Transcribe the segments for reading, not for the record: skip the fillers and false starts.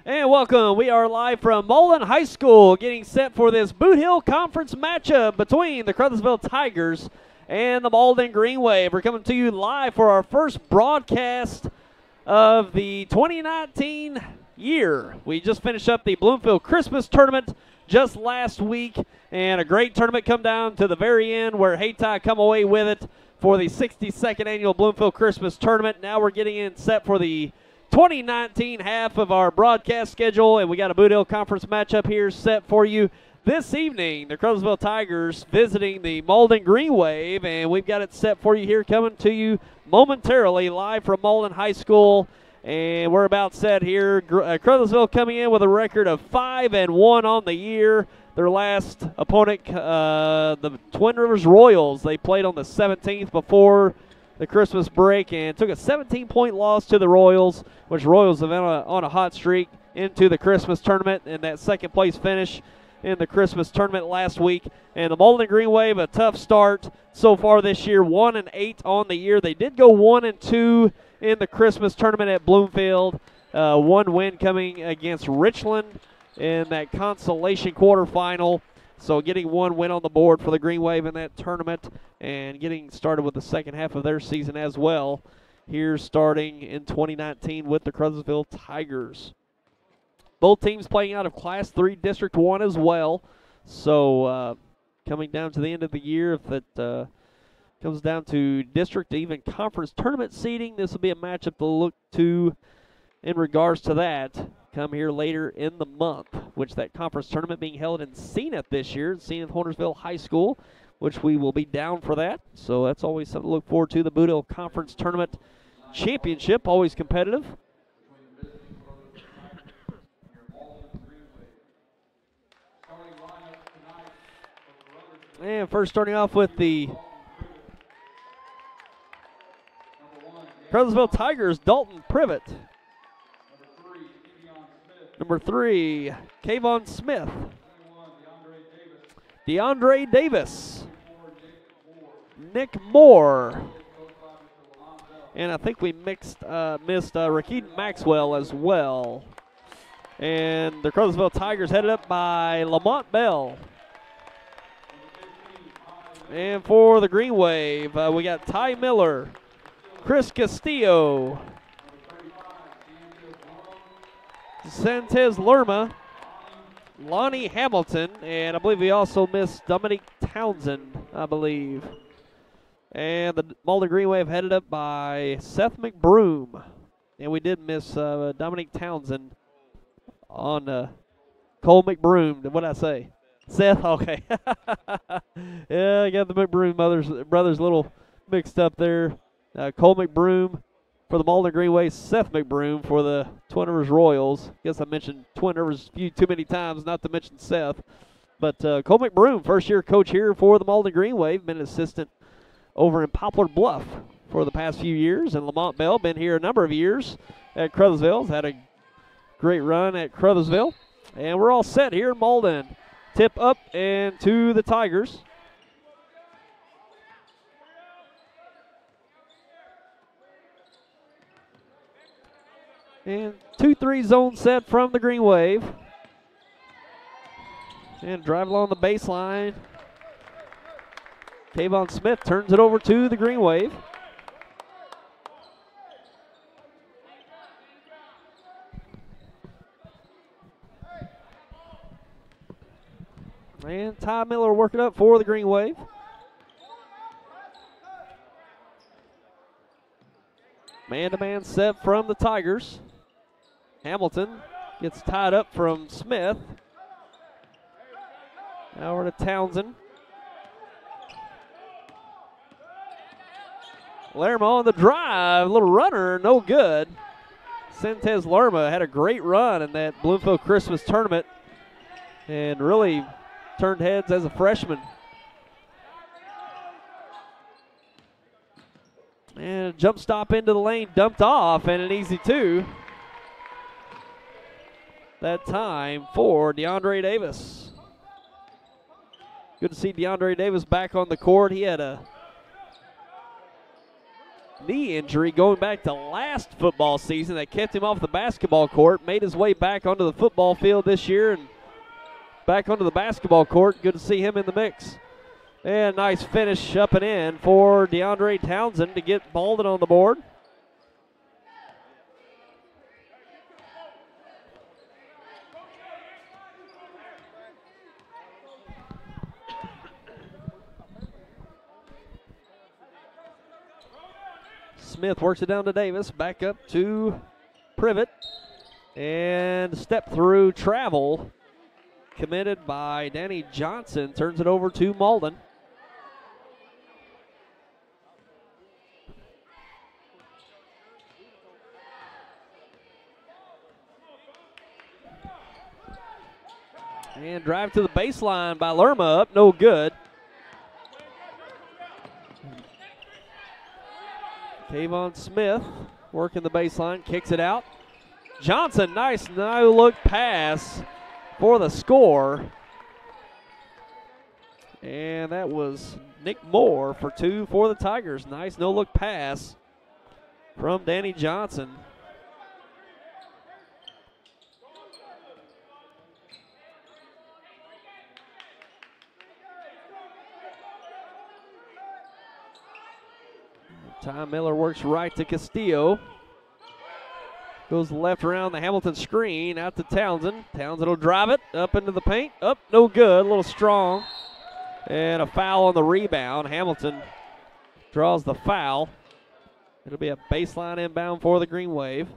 And welcome. We are live from Malden High School, getting set for this Bootheel Conference matchup between the Caruthersville Tigers and the Malden Green Wave. We're coming to you live for our first broadcast of the 2019 year. We just finished up the Bloomfield Christmas Tournament just last week, and a great tournament come down to the very end where Hayti come away with it for the 62nd annual Bloomfield Christmas Tournament. Now we're getting in set for the 2019 half of our broadcast schedule, and we got a Bootheel Conference matchup here set for you this evening. The Caruthersville Tigers visiting the Malden Green Wave, and we've got it set for you here, coming to you momentarily live from Malden High School. And we're about set here. Caruthersville coming in with a record of 5-1 on the year. Their last opponent, the Twin Rivers Royals, they played on the 17th before the Christmas break and took a 17-point loss to the Royals, which Royals have been on a hot streak into the Christmas tournament, and that second place finish in the Christmas tournament last week. And the Malden Green Wave, a tough start so far this year, 1-8 on the year. They did go 1-2 in the Christmas tournament at Bloomfield. One win coming against Richland in that consolation quarterfinal. So getting one win on the board for the Green Wave in that tournament and getting started with the second half of their season as well. Here starting in 2019 with the Caruthersville Tigers. Both teams playing out of Class 3 District 1 as well. So coming down to the end of the year, if it comes down to district, even conference tournament seeding, this will be a matchup to look to in regards to that. Come here later in the month, which that conference tournament being held in Zenith this year, Zenith Hornersville High School, which we will be down for that. So that's always something to look forward to. The Bootheel Conference Tournament Championship, always competitive. And first starting off with the Caruthersville Tigers, Dalton Privet. Number 3, Kayvon Smith. DeAndre Davis. Nick Moore. And I think we missed Rakeen Maxwell as well. And the Caruthersville Tigers headed up by Lamont Bell. And for the Green Wave, we got Ty Miller, Chris Castillo, Santez Lerma, Lonnie Hamilton, and I believe we also missed Dominique Townsend, I believe. And the Malden Green Wave headed up by Seth McBroom. And we did miss Dominique Townsend on Cole McBroom. What did I say? Seth? Okay. Yeah, I got the McBroom brothers a little mixed up there. Cole McBroom for the Malden Green Wave, Seth McBroom for the Twin Rivers Royals. Guess I mentioned Twin Rivers few too many times, not to mention Seth. But Cole McBroom, first-year coach here for the Malden Green Wave, been an assistant over in Poplar Bluff for the past few years. And Lamont Bell, been here a number of years at Caruthersville. Had a great run at Caruthersville. And we're all set here in Malden. Tip up and to the Tigers. And 2-3 zone set from the Green Wave. And drive along the baseline. Kayvon Smith turns it over to the Green Wave. And Ty Miller working up for the Green Wave. Man-to-man set from the Tigers. Hamilton gets tied up from Smith. Now over to Townsend. Lerma on the drive, little runner, no good. Sentez Lerma had a great run in that Bloomfield Christmas tournament and really turned heads as a freshman. And a jump stop into the lane, dumped off, and an easy 2. That time for DeAndre Davis. Good to see DeAndre Davis back on the court. He had a knee injury going back to last football season that kept him off the basketball court. Made his way back onto the football field this year and back onto the basketball court. Good to see him in the mix. And nice finish up and in for DeAndre Townsend to get Malden on the board. Smith works it down to Davis, back up to Privet, and step through travel committed by Danny Johnson, turns it over to Malden. And drive to the baseline by Lerma, up no good. Kayvon Smith working the baseline, kicks it out. Johnson, nice no-look pass for the score. And that was Nick Moore for 2 for the Tigers. Nice no-look pass from Danny Johnson. Ty Miller works right to Castillo. Goes left around the Hamilton screen, out to Townsend. Townsend will drive it up into the paint. Up, no good, a little strong. And a foul on the rebound. Hamilton draws the foul. It'll be a baseline inbound for the Green Wave.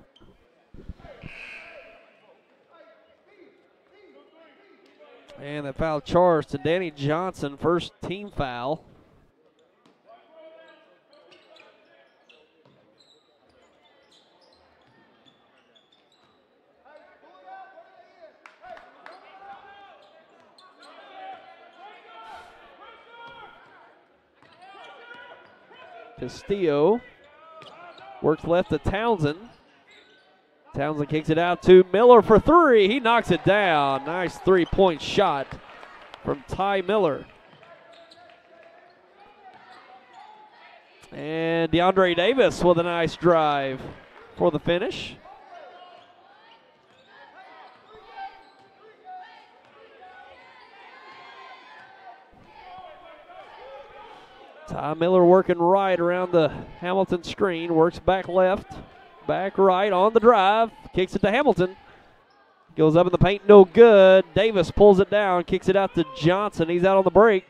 And the foul charge to Danny Johnson, first team foul. Castillo works left to Townsend. Townsend kicks it out to Miller for 3. He knocks it down. Nice three-point shot from Ty Miller. And DeAndre Davis with a nice drive for the finish. Ty Miller working right around the Hamilton screen, works back left, back right on the drive, kicks it to Hamilton. Goes up in the paint, no good. Davis pulls it down, kicks it out to Johnson. He's out on the break.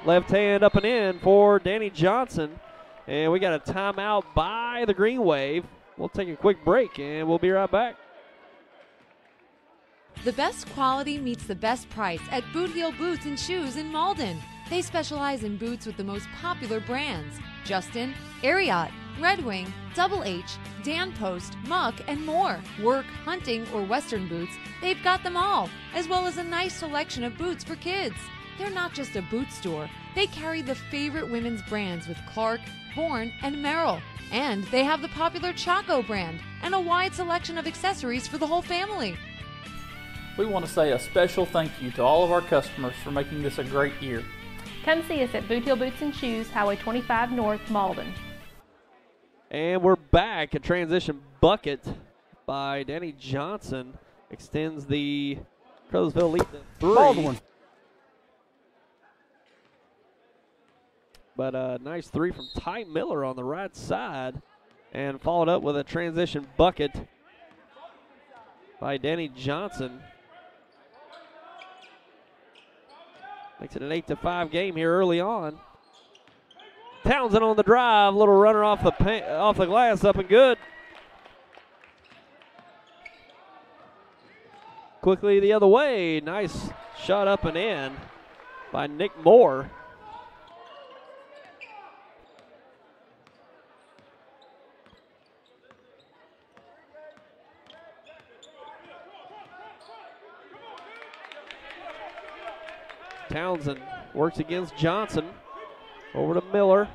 Left hand up and in for Danny Johnson. And we got a timeout by the Green Wave. We'll take a quick break and we'll be right back. The best quality meets the best price at Bootheel Boots and Shoes in Malden. They specialize in boots with the most popular brands: Justin, Ariat, Red Wing, Double H, Dan Post, Muck, and more. Work, hunting, or Western boots, they've got them all, as well as a nice selection of boots for kids. They're not just a boot store. They carry the favorite women's brands with Clark, Bourne, and Merrill. And they have the popular Chaco brand and a wide selection of accessories for the whole family. We want to say a special thank you to all of our customers for making this a great year. Come see us at Bootheel Boots and Shoes, Highway 25 North, Malden. And we're back. A transition bucket by Danny Johnson extends the Caruthersville lead to 3. Baldwin. But a nice 3 from Ty Miller on the right side, and followed up with a transition bucket by Danny Johnson. Makes it an 8-5 game here early on. Townsend on the drive, little runner off the glass, up and good. Quickly the other way, nice shot up and in by Nick Moore. Townsend works against Johnson. Over to Miller.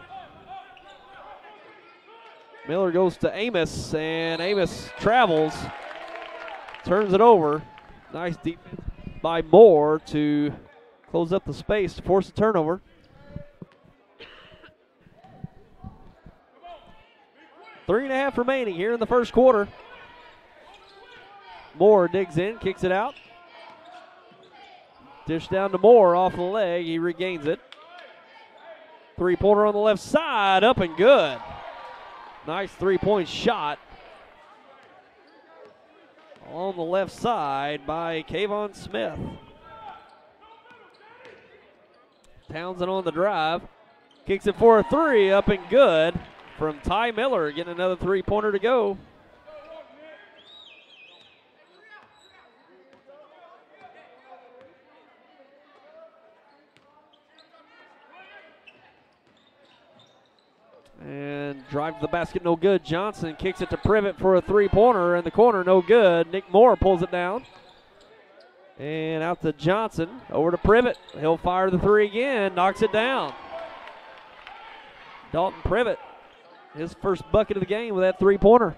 Miller goes to Amos, and Amos travels, turns it over. Nice defense by Moore to close up the space to force a turnover. Three and a half remaining here in the first quarter. Moore digs in, kicks it out. Dish down to Moore off the leg. He regains it. Three-pointer on the left side, up and good. Nice three-point shot on the left side by Kayvon Smith. Townsend on the drive. Kicks it for a three, up and good from Ty Miller. Getting another three-pointer to go. And drive to the basket, no good. Johnson kicks it to Privet for a three-pointer in the corner, no good. Nick Moore pulls it down. And out to Johnson, over to Privet. He'll fire the three again, knocks it down. Dalton Privet, his first bucket of the game with that three-pointer.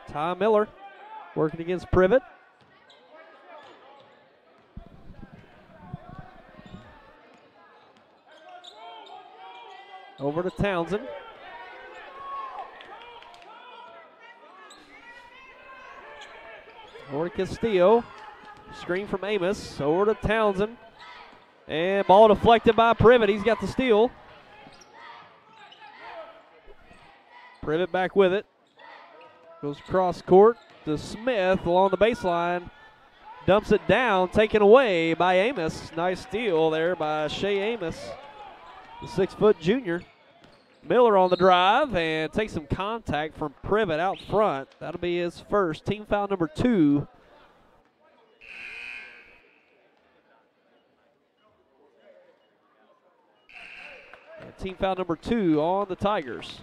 Ty Miller working against Privet. Over to Townsend. Over to Castillo. Screen from Amos. Over to Townsend. And ball deflected by Privet. He's got the steal. Privet back with it. Goes across court to Smith along the baseline. Dumps it down, taken away by Amos. Nice steal there by Shea Amos, the 6-foot junior. Miller on the drive and takes some contact from Privet out front. That'll be his first. Team foul number 2. And team foul number 2 on the Tigers.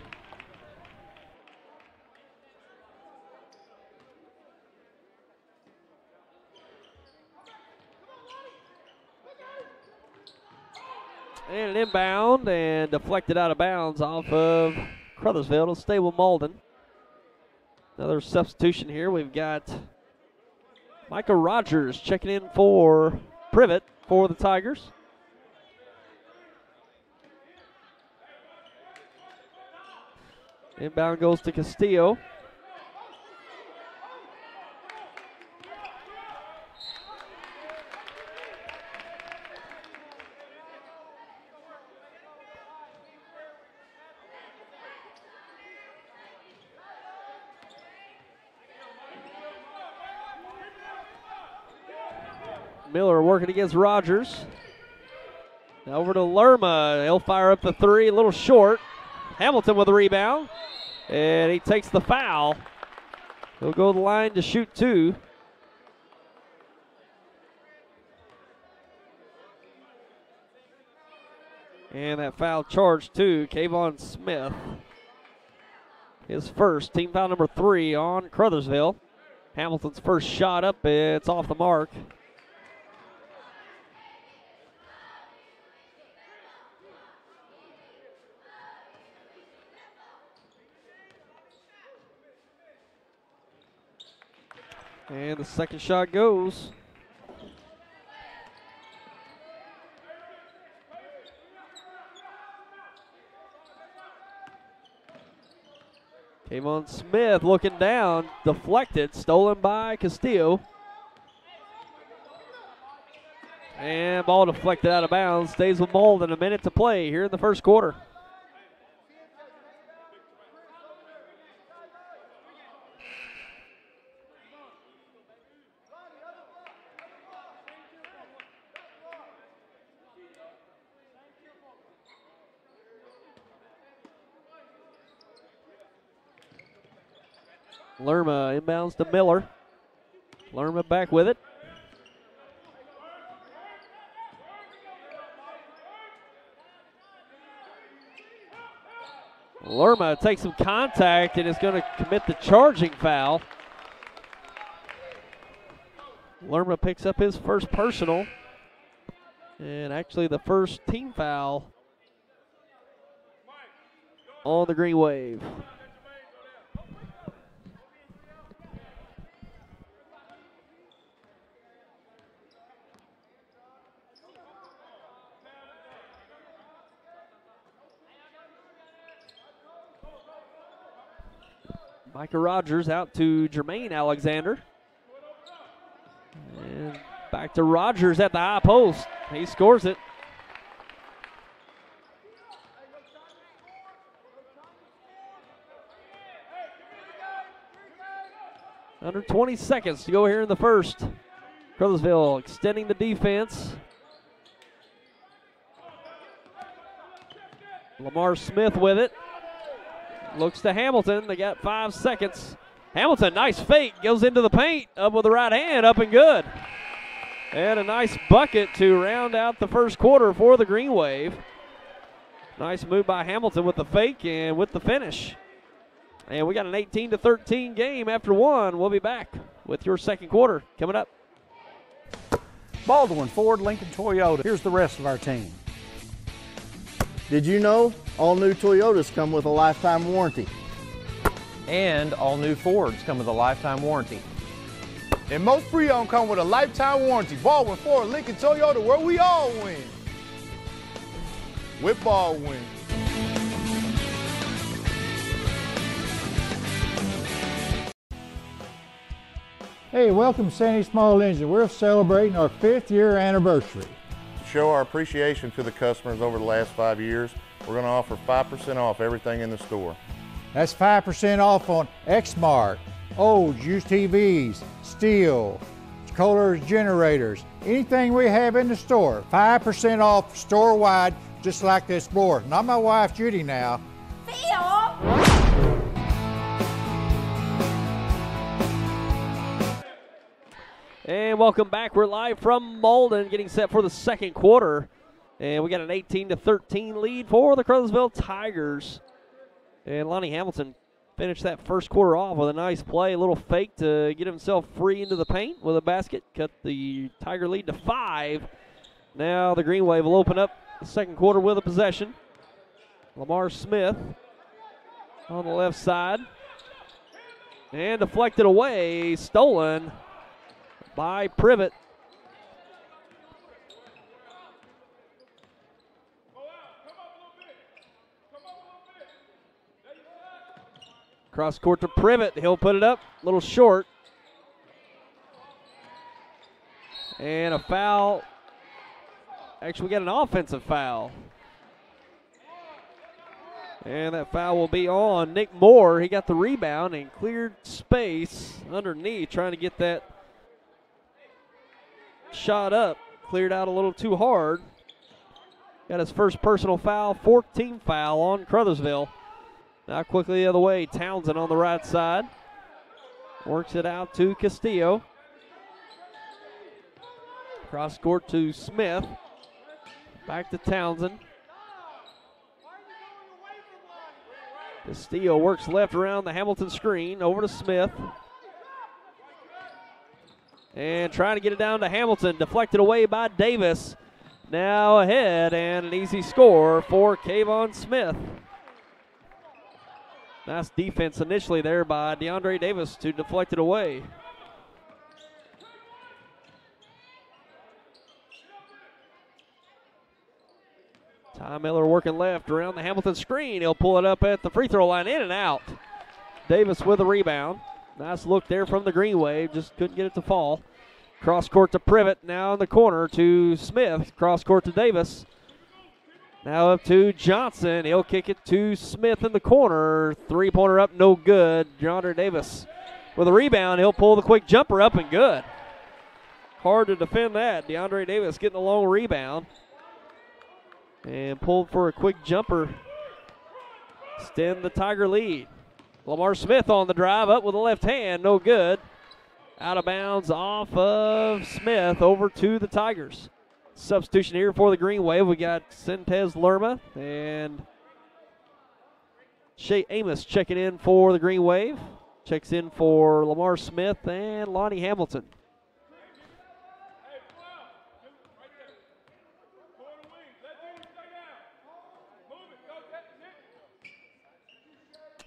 And an inbound and deflected out of bounds off of Caruthersville. It'll stay with Malden. Another substitution here. We've got Micah Rogers checking in for Privet for the Tigers. Inbound goes to Castillo. Miller working against Rogers. Now over to Lerma. He'll fire up the three, a little short. Hamilton with a rebound. And he takes the foul. He'll go to the line to shoot 2. And that foul charge to Kayvon Smith. His first, team foul number 3 on Caruthersville. Hamilton's first shot up, it's off the mark. And the second shot goes. Kayvon Smith looking down, deflected, stolen by Castillo. And ball deflected out of bounds, stays with Malden. A minute to play here in the first quarter. Lerma inbounds to Miller. Lerma back with it. Lerma takes some contact and is going to commit the charging foul. Lerma picks up his first personal, and actually the first team foul on the Green Wave. Micah Rogers out to Jermaine Alexander. And back to Rogers at the high post. He scores it. Under 20 seconds to go here in the first. Caruthersville extending the defense. Lamar Smith with it. Looks to Hamilton. They got 5 seconds. Hamilton, nice fake. Goes into the paint. Up with the right hand. Up and good. And a nice bucket to round out the first quarter for the Green Wave. Nice move by Hamilton with the fake and with the finish. And we got an 18-13 game after one. We'll be back with your second quarter coming up. Baldwin, Ford, Lincoln, Toyota. Here's the rest of our team. Did you know all new Toyotas come with a lifetime warranty? And all new Fords come with a lifetime warranty. And most pre-owned come with a lifetime warranty. Baldwin, Ford, Lincoln, Toyota, where we all win. With Baldwin. Hey, welcome to Sandy Small Engine. We're celebrating our 5th year anniversary. To show our appreciation to the customers over the last 5 years, we're going to offer 5% off everything in the store. That's 5% off on Exmark, Olds, used TVs, steel, coolers, generators, anything we have in the store. 5% off store-wide, just like this board. Not my wife, Judy, now. And welcome back. We're live from Malden, getting set for the second quarter. And we got an 18-13 lead for the Caruthersville Tigers. And Lonnie Hamilton finished that first quarter off with a nice play, a little fake to get himself free into the paint with a basket. Cut the Tiger lead to 5. Now the Green Wave will open up the second quarter with a possession. Lamar Smith on the left side. And deflected away, stolen by Privet. Cross court to Privet. He'll put it up, a little short. And a foul. Actually, we got an offensive foul. And that foul will be on Nick Moore. He got the rebound and cleared space underneath, trying to get that shot up. Cleared out a little too hard. Got his first personal foul, 14th foul on Caruthersville. Now quickly the other way, Townsend on the right side. Works it out to Castillo. Cross court to Smith. Back to Townsend. Castillo works left around the Hamilton screen. Over to Smith. And trying to get it down to Hamilton. Deflected away by Davis. Now ahead and an easy score for Kayvon Smith. Nice defense initially there by DeAndre Davis to deflect it away. Ty Miller working left around the Hamilton screen. He'll pull it up at the free throw line, in and out. Davis with a rebound. Nice look there from the Green Wave, just couldn't get it to fall. Cross court to Privet, now in the corner to Smith. Cross court to Davis. Now up to Johnson. He'll kick it to Smith in the corner. Three-pointer up, no good. DeAndre Davis with a rebound. He'll pull the quick jumper up and good. Hard to defend that. DeAndre Davis getting a long rebound. And pulled for a quick jumper. Extend the Tiger lead. Lamar Smith on the drive, up with the left hand, no good. Out of bounds off of Smith, over to the Tigers. Substitution here for the Green Wave. We got Sentez Lerma and Amos checking in for the Green Wave. Checks in for Lamar Smith and Lonnie Hamilton.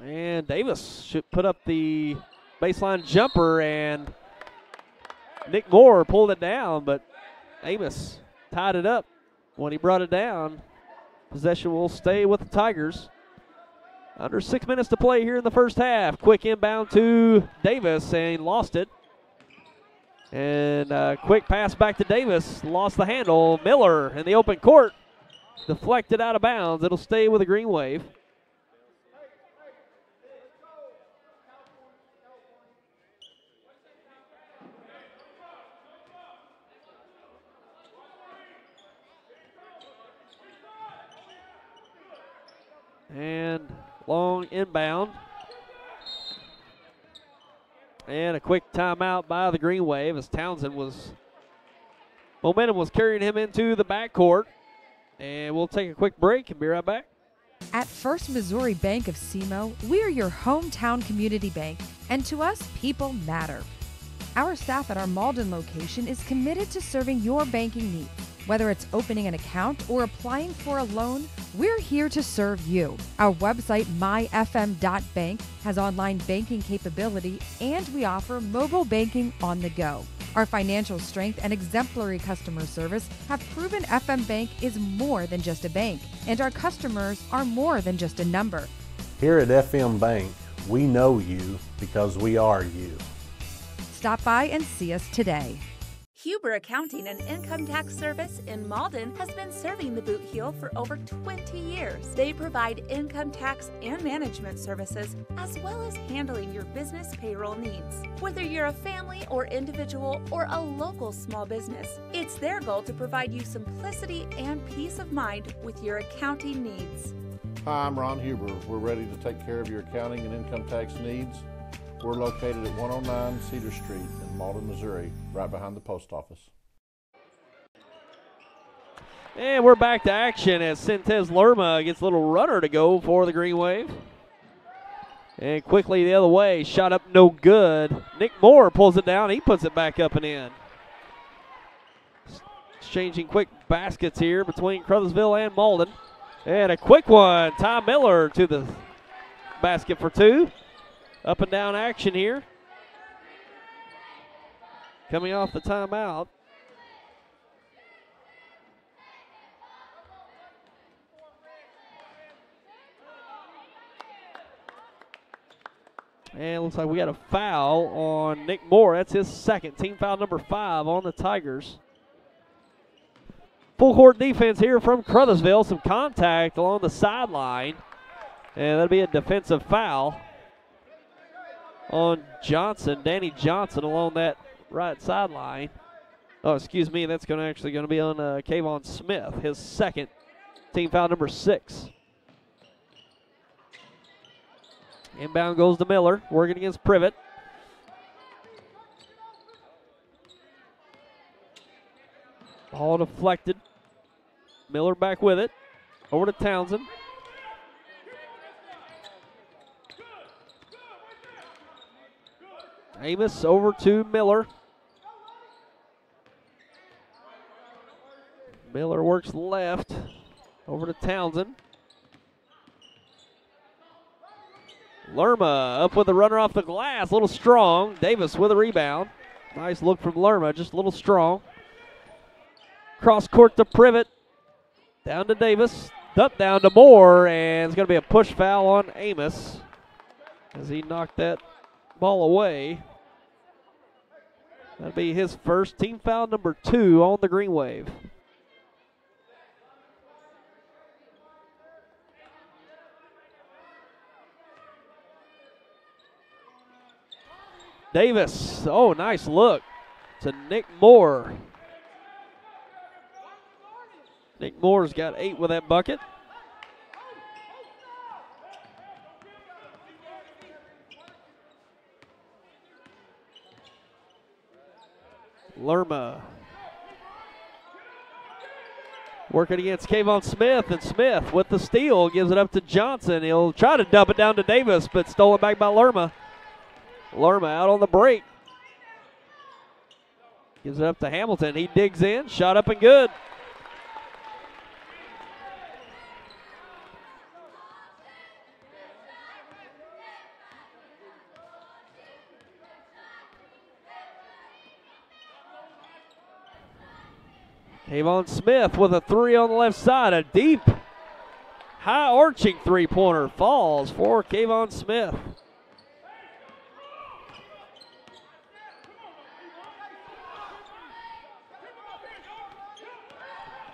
And Davis should put up the baseline jumper, and Nick Moore pulled it down, but Amos tied it up when he brought it down. Possession will stay with the Tigers. Under 6 minutes to play here in the first half. Quick inbound to Davis, and he lost it. And a quick pass back to Davis. Lost the handle. Miller in the open court. Deflected out of bounds. It'll stay with the Green Wave. And long inbound. And a quick timeout by the Green Wave as momentum was carrying him into the backcourt. And we'll take a quick break and be right back. At First Missouri Bank of SEMO, we are your hometown community bank, and to us, people matter. Our staff at our Malden location is committed to serving your banking needs. Whether it's opening an account or applying for a loan, we're here to serve you. Our website, myfm.bank, has online banking capability, and we offer mobile banking on the go. Our financial strength and exemplary customer service have proven FM Bank is more than just a bank, and our customers are more than just a number. Here at FM Bank, we know you because we are you. Stop by and see us today. Huber Accounting and Income Tax Service in Malden has been serving the Bootheel for over 20 years. They provide income tax and management services, as well as handling your business payroll needs. Whether you're a family or individual or a local small business, it's their goal to provide you simplicity and peace of mind with your accounting needs. Hi, I'm Ron Huber. We're ready to take care of your accounting and income tax needs. We're located at 109 Cedar Street in Malden, Missouri, right behind the post office. And we're back to action as Sintez Lerma gets a little runner to go for the Green Wave. And quickly the other way, shot up no good. Nick Moore pulls it down, he puts it back up and in. Exchanging quick baskets here between Caruthersville and Malden. And a quick one, Ty Miller to the basket for two. Up and down action here. Coming off the timeout. And it looks like we got a foul on Nick Moore. That's his second. Team foul number 5 on the Tigers. Full court defense here from Caruthersville. Some contact along the sideline. And that'll be a defensive foul on Johnson, Danny Johnson, along that right sideline. Oh, excuse me, that's actually going to be on Kayvon Smith, his second, team foul number 6. Inbound goes to Miller, working against Privet. Ball deflected. Miller back with it. Over to Townsend. Amos over to Miller. Miller works left. Over to Townsend. Lerma up with the runner off the glass. A little strong. Davis with a rebound. Nice look from Lerma, just a little strong. Cross court to Privet. Down to Davis. Up down to Moore. And it's going to be a push foul on Amos as he knocked that ball away. That'll be his first, team foul number 2 on the Green Wave. Davis, oh, nice look to Nick Moore. Nick Moore's got 8 with that bucket. Lerma Working against Kayvon Smith, and Smith with the steal gives it up to Johnson. He'll try to dump it down to Davis, but stolen back by Lerma. Lerma out on the break. Gives it up to Hamilton. He digs in, shot up and good. Kayvon Smith with a three on the left side. A deep, high-arching three-pointer falls for Kayvon Smith.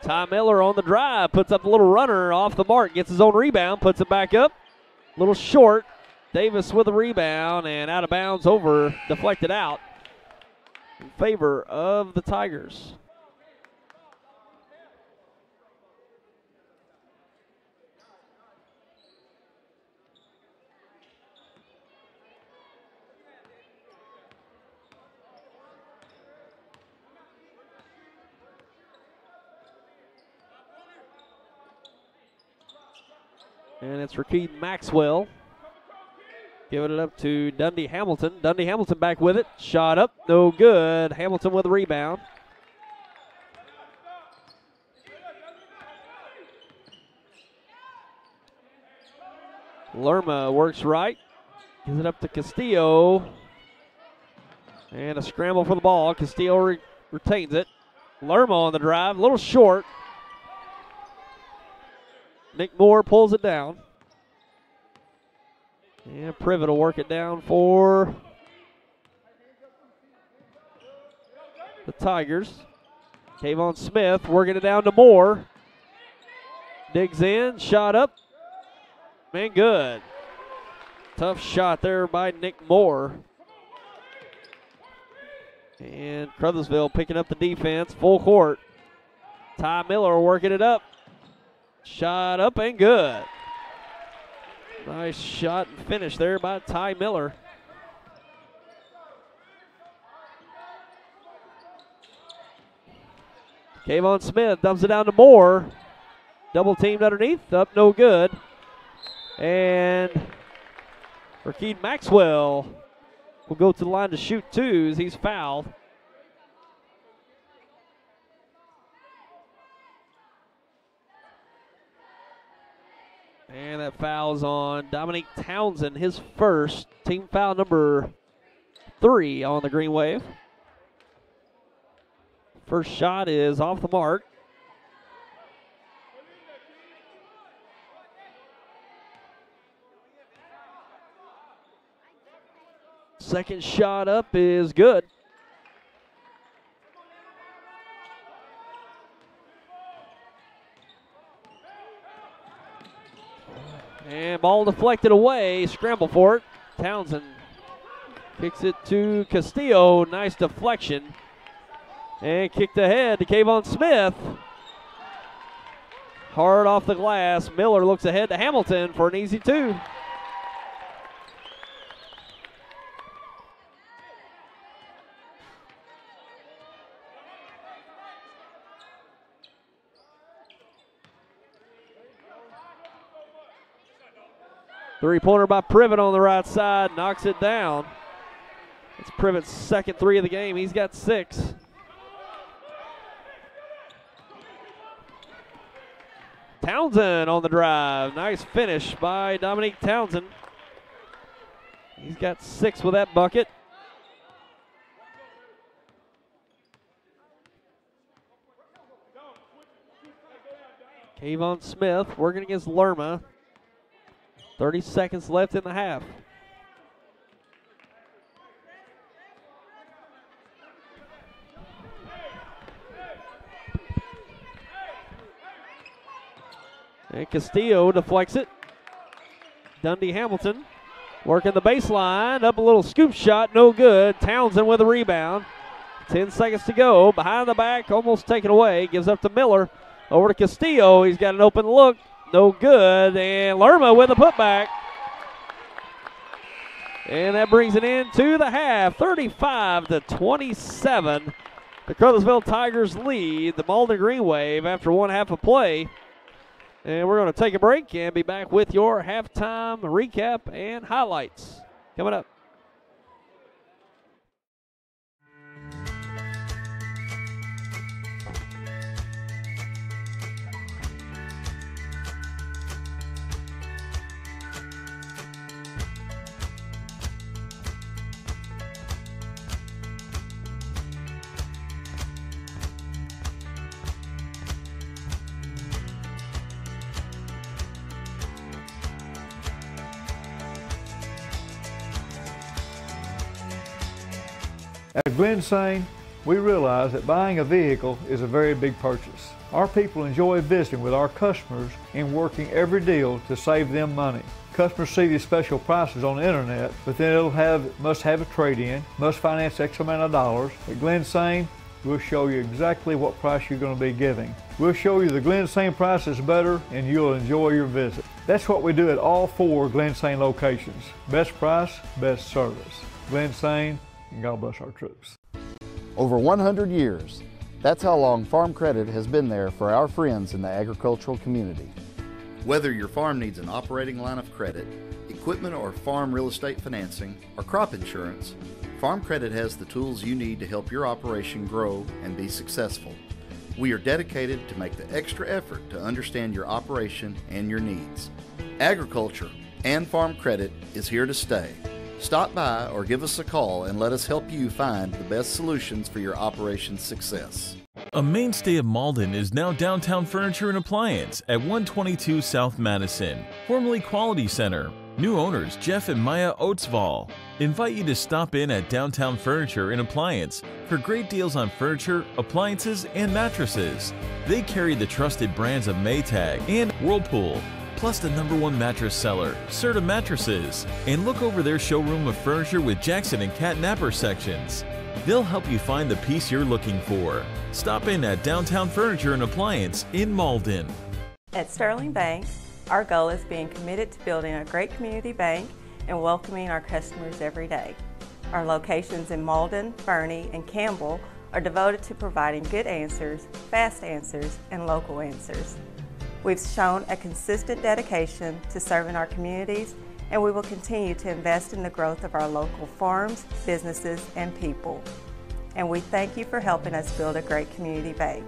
Ty Miller on the drive, puts up a little runner off the mark, gets his own rebound, puts it back up. A little short. Davis with a rebound and out of bounds over, deflected out in favor of the Tigers. And it's Rakeed Maxwell. Giving it up to Dundee Hamilton. Dundee Hamilton back with it. Shot up, no good. Hamilton with a rebound. Lerma works right. Gives it up to Castillo. And a scramble for the ball. Castillo retains it. Lerma on the drive, a little short. Nick Moore pulls it down. And Privet will work it down for the Tigers. Kayvon Smith working it down to Moore. Digs in, shot up, and good. Tough shot there by Nick Moore. And Caruthersville picking up the defense, full court. Ty Miller working it up. Shot up and good. Nice shot and finish there by Ty Miller. Kayvon Smith dumps it down to Moore. Double teamed underneath, up no good. And Rakeed Maxwell will go to the line to shoot twos. He's fouled. And that foul's on Dominique Townsend, his first, team foul number 3 on the Green Wave. First shot is off the mark. Second shot up is good. And ball deflected away, scramble for it. Townsend kicks it to Castillo, nice deflection. And kicked ahead to Kayvon Smith. Hard off the glass, Miller looks ahead to Hamilton for an easy two. Three-pointer by Privet on the right side, knocks it down. It's Privet's second three of the game. He's got 6. Townsend on the drive. Nice finish by Dominique Townsend. He's got 6 with that bucket. Kayvon Smith working against Lerma. 30 seconds left in the half. And Castillo deflects it. Dundee Hamilton working the baseline. Up a little scoop shot, no good. Townsend with a rebound. 10 seconds to go. Behind the back, almost taken away. Gives up to Miller. Over to Castillo. He's got an open look. No good, and Lerma with a putback. And that brings it into the half, 35-27. The Caruthersville Tigers lead the Malden Green Wave after 1 half of play. And we're going to take a break and be back with your halftime recap and highlights coming up. At Glensane, we realize that buying a vehicle is a very big purchase. Our people enjoy visiting with our customers and working every deal to save them money. Customers see these special prices on the internet, but then must have a trade-in, must finance X amount of dollars. At Glensane, we'll show you exactly what price you're going to be giving. We'll show you the Glensane price is better and you'll enjoy your visit. That's what we do at all 4 Glensane locations. Best price, best service. Glensane, and God bless our troops. Over 100 years, that's how long Farm Credit has been there for our friends in the agricultural community. Whether your farm needs an operating line of credit, equipment or farm real estate financing, or crop insurance, Farm Credit has the tools you need to help your operation grow and be successful. We are dedicated to make the extra effort to understand your operation and your needs. Agriculture and Farm Credit is here to stay. Stop by or give us a call and let us help you find the best solutions for your operation's success. A mainstay of Malden is now Downtown Furniture and Appliance at 122 South Madison, formerly Quality Center. New owners Jeff and Maya Oatsvall invite you to stop in at Downtown Furniture and Appliance for great deals on furniture, appliances, and mattresses. They carry the trusted brands of Maytag and Whirlpool, plus the #1 mattress seller, Serta Mattresses, and look over their showroom of furniture with Jackson and Cat Napper sections. They'll help you find the piece you're looking for. Stop in at Downtown Furniture and Appliance in Malden. At Sterling Bank, our goal is being committed to building a great community bank and welcoming our customers every day. Our locations in Malden, Fernie, and Campbell are devoted to providing good answers, fast answers, and local answers. We've shown a consistent dedication to serving our communities, and we will continue to invest in the growth of our local farms, businesses, and people. And we thank you for helping us build a great community bank.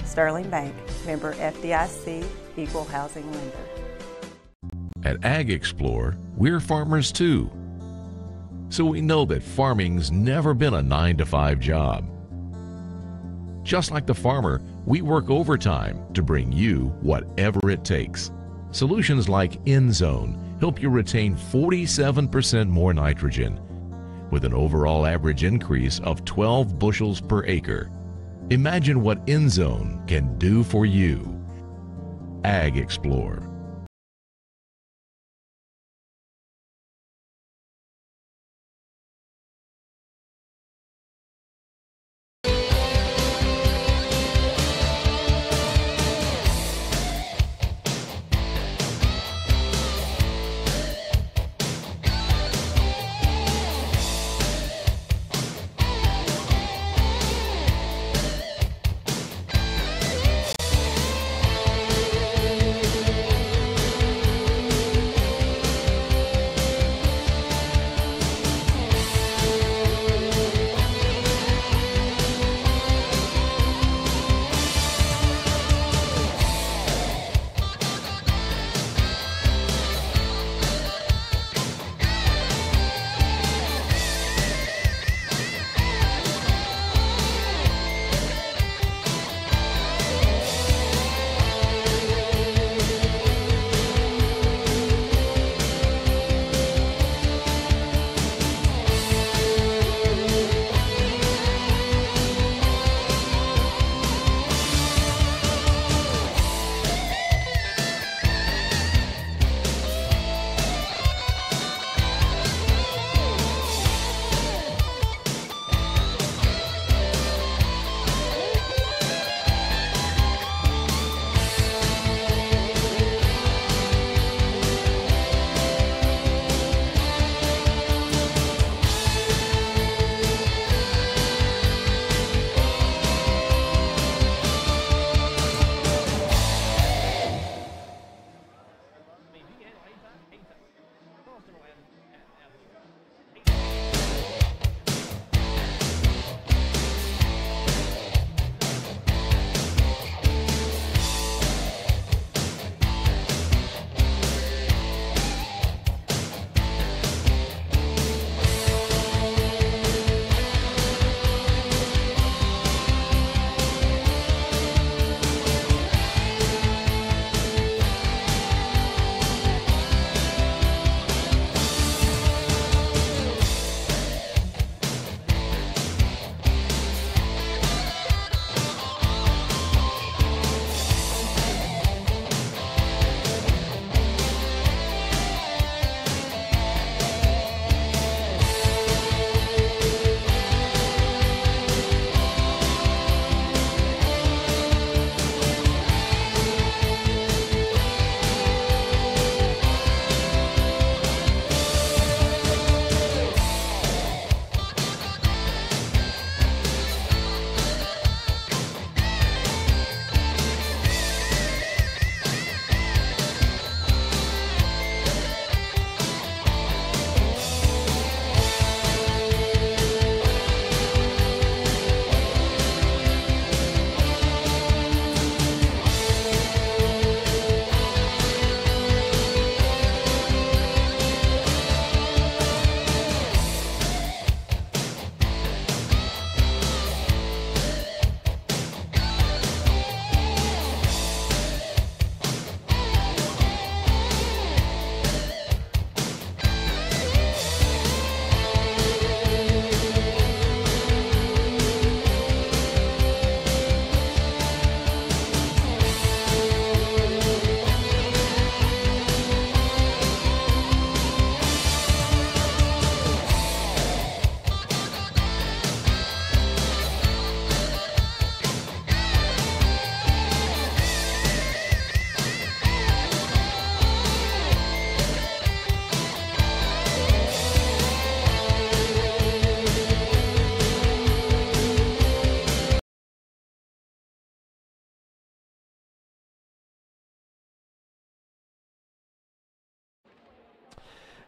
Sterling Bank, member FDIC, equal housing lender. At Ag Explorer, we're farmers too. So we know that farming's never been a 9-to-5 job. Just like the farmer, we work overtime to bring you whatever it takes. Solutions like InZone help you retain 47% more nitrogen with an overall average increase of 12 bushels per acre. Imagine what InZone can do for you. Ag Explorer.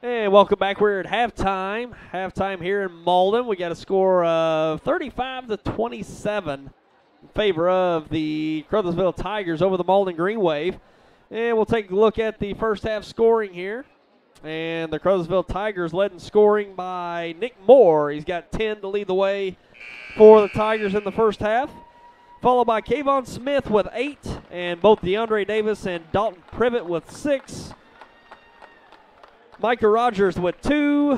And welcome back. We're at halftime. Halftime here in Malden. We got a score of 35-27 in favor of the Caruthersville Tigers over the Malden Green Wave. And we'll take a look at the first half scoring here. And the Caruthersville Tigers led in scoring by Nick Moore. He's got 10 to lead the way for the Tigers in the first half. Followed by Kayvon Smith with 8. And both DeAndre Davis and Dalton Privet with 6. Micah Rogers with 2.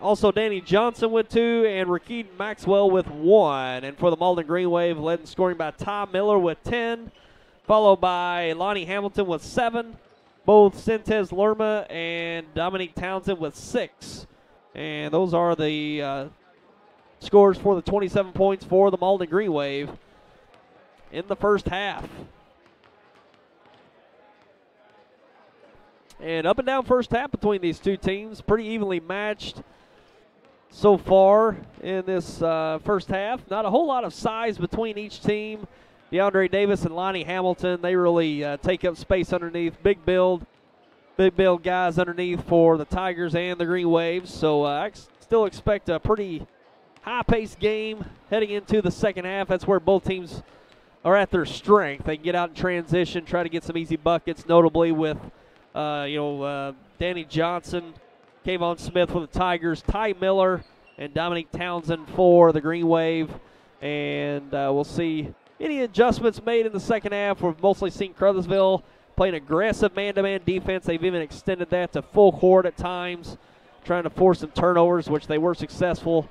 Also Danny Johnson with 2. And Rakeed Maxwell with 1. And for the Malden Green Wave, led in scoring by Ty Miller with 10. Followed by Lonnie Hamilton with 7. Both Sintez Lerma and Dominique Townsend with 6. And those are the scores for the 27 points for the Malden Green Wave in the first half. And up and down first half between these two teams. Pretty evenly matched so far in this first half. Not a whole lot of size between each team. DeAndre Davis and Lonnie Hamilton, they really take up space underneath. Big build guys underneath for the Tigers and the Green Waves. So I still expect a pretty high-paced game heading into the second half. That's where both teams are at their strength. They can get out in transition, try to get some easy buckets, notably with Danny Johnson, Kayvon Smith for the Tigers, Ty Miller, and Dominique Townsend for the Green Wave. And we'll see any adjustments made in the second half. We've mostly seen Caruthersville playing aggressive man-to-man defense. They've even extended that to full court at times, trying to force some turnovers, which they were successful.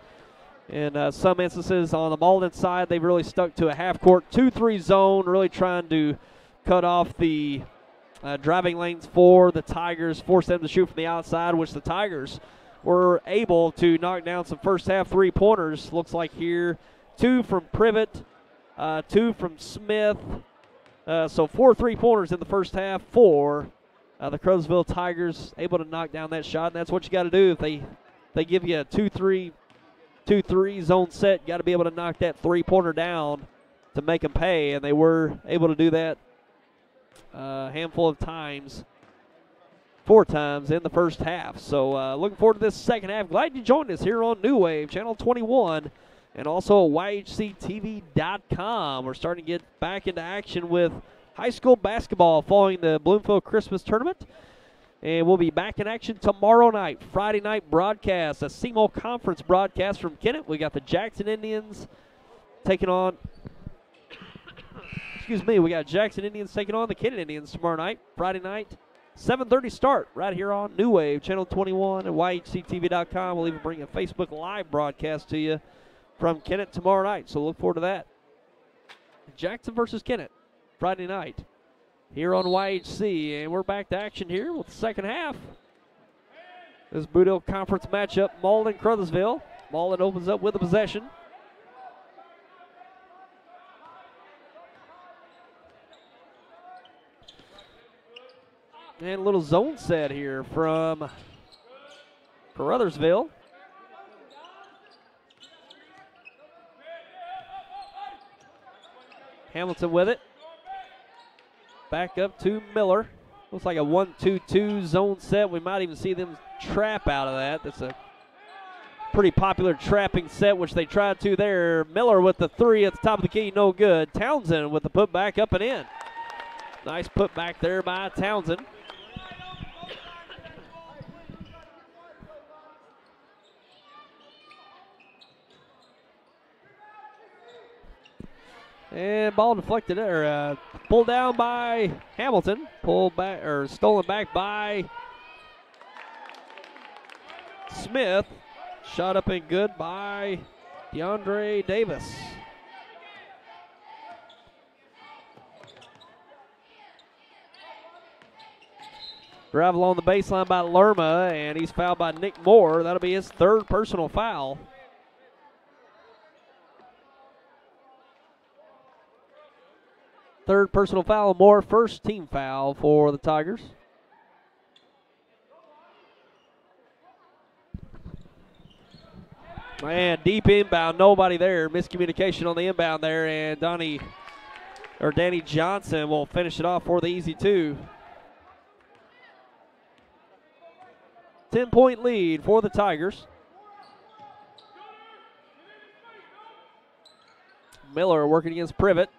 In some instances on the Malden side, they've really stuck to a half-court 2-3 zone, really trying to cut off the driving lanes for the Tigers, force them to shoot from the outside, which the Tigers were able to knock down some first-half three-pointers. Looks like here 2 from Privet, 2 from Smith. So 4 3-pointers in the first half for the Caruthersville Tigers, able to knock down that shot. And that's what you got to do. If they give you a 2-3 zone set, you got to be able to knock that three-pointer down to make them pay. And they were able to do that a handful of times, 4 times in the first half. So looking forward to this second half. Glad you joined us here on New Wave, Channel 21. And also YHCTV.com. We're starting to get back into action with high school basketball following the Bloomfield Christmas Tournament. And we'll be back in action tomorrow night, Friday night broadcast, a Bootheel Conference broadcast from Kennett. We got the Jackson Indians taking on, we got Jackson Indians taking on the Kennett Indians tomorrow night, Friday night, 7:30 start right here on New Wave, Channel 21 and YHCTV.com. We'll even bring a Facebook Live broadcast to you from Kennett tomorrow night, so look forward to that. Jackson versus Kennett, Friday night, here on YHC, and we're back to action here with the second half. This Bootheel Conference matchup, Malden-Caruthersville. Malden opens up with a possession. And a little zone set here from Caruthersville. Hamilton with it. Back up to Miller. Looks like a 1-2-2 zone set. We might even see them trap out of that. That's a pretty popular trapping set, which they tried to there. Miller with the 3 at the top of the key, no good. Townsend with the putback up and in. Nice putback there by Townsend. And ball deflected there, pulled down by Hamilton, pulled back or stolen back by Smith. Shot up and good by DeAndre Davis. Drive along the baseline by Lerma, and he's fouled by Nick Moore. That'll be his 3rd personal foul. Third personal foul, Moore, first team foul for the Tigers. Man, deep inbound, nobody there. Miscommunication on the inbound there, and Danny Johnson will finish it off for the easy 2. 10-point lead for the Tigers. Miller working against Privet.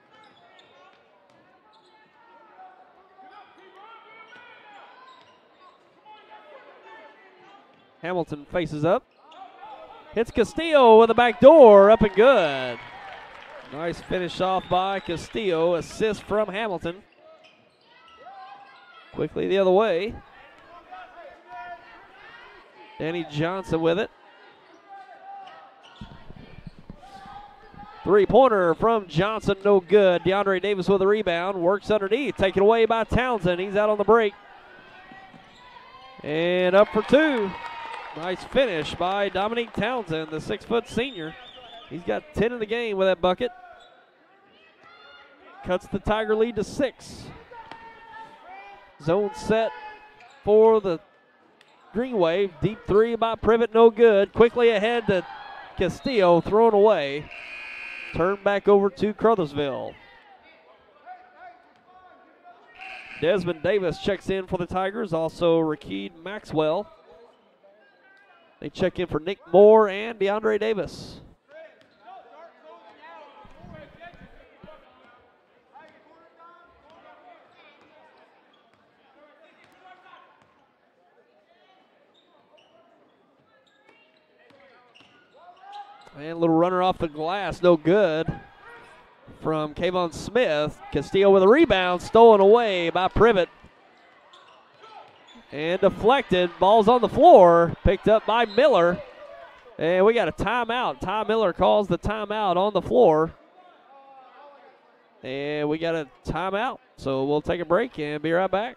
Hamilton faces up. Hits Castillo with a back door, up and good. Nice finish off by Castillo. Assist from Hamilton. Quickly the other way. Danny Johnson with it. Three-pointer from Johnson, no good. DeAndre Davis with a rebound. Works underneath. Taken away by Townsend. He's out on the break. And up for two. Nice finish by Dominique Townsend, the 6-foot senior. He's got 10 in the game with that bucket. Cuts the Tiger lead to 6. Zone set for the Green Wave. Deep three by Privet, no good. Quickly ahead to Castillo, thrown away. Turned back over to Caruthersville. Desmond Davis checks in for the Tigers. Also Rakeed Maxwell. They check in for Nick Moore and DeAndre Davis. And a little runner off the glass, no good from Kayvon Smith. Castillo with a rebound, stolen away by Privet. And deflected, ball's on the floor, picked up by Miller. And we got a timeout. Ty Miller calls the timeout on the floor. And we got a timeout, so we'll take a break and be right back.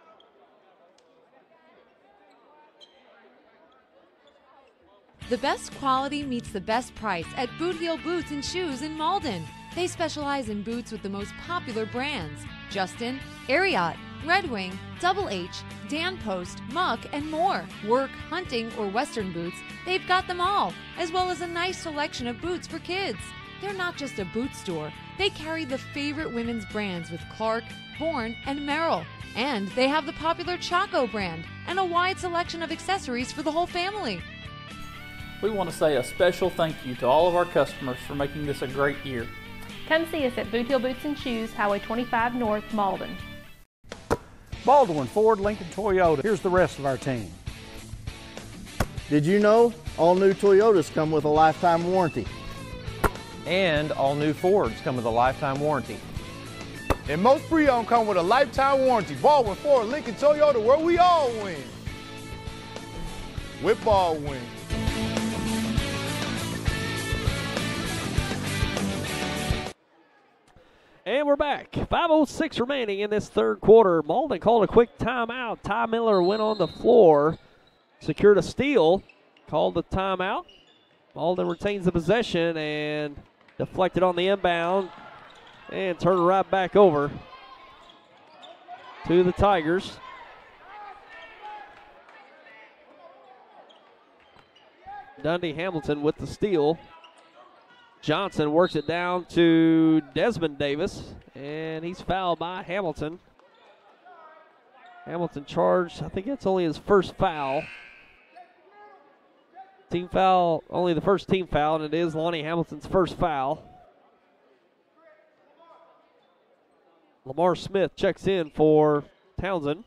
The best quality meets the best price at Bootheel Boots and Shoes in Malden. They specialize in boots with the most popular brands: Justin, Ariat, Red Wing, Double H, Dan Post, Muck, and more. Work, hunting, or Western boots, they've got them all, as well as a nice selection of boots for kids. They're not just a boot store. They carry the favorite women's brands with Clark, Bourne, and Merrill. And they have the popular Chaco brand and a wide selection of accessories for the whole family. We want to say a special thank you to all of our customers for making this a great year. Come see us at Bootheel Boots and Shoes, Highway 25 North, Malden. Baldwin Ford Lincoln Toyota. Here's the rest of our team. Did you know all new Toyotas come with a lifetime warranty? And all new Fords come with a lifetime warranty. And most pre-owned come with a lifetime warranty. Baldwin Ford Lincoln Toyota, where we all win. With Baldwin. And we're back. 5:06 remaining in this third quarter. Malden called a quick timeout. Ty Miller went on the floor, secured a steal, called the timeout. Malden retains the possession and deflected on the inbound and turned right back over to the Tigers. Dundee Hamilton with the steal. Johnson works it down to Desmond Davis, and he's fouled by Hamilton. Hamilton charged, I think that's only his first foul. Team foul, only the first team foul, and it is Lonnie Hamilton's first foul. Lamar Smith checks in for Townsend.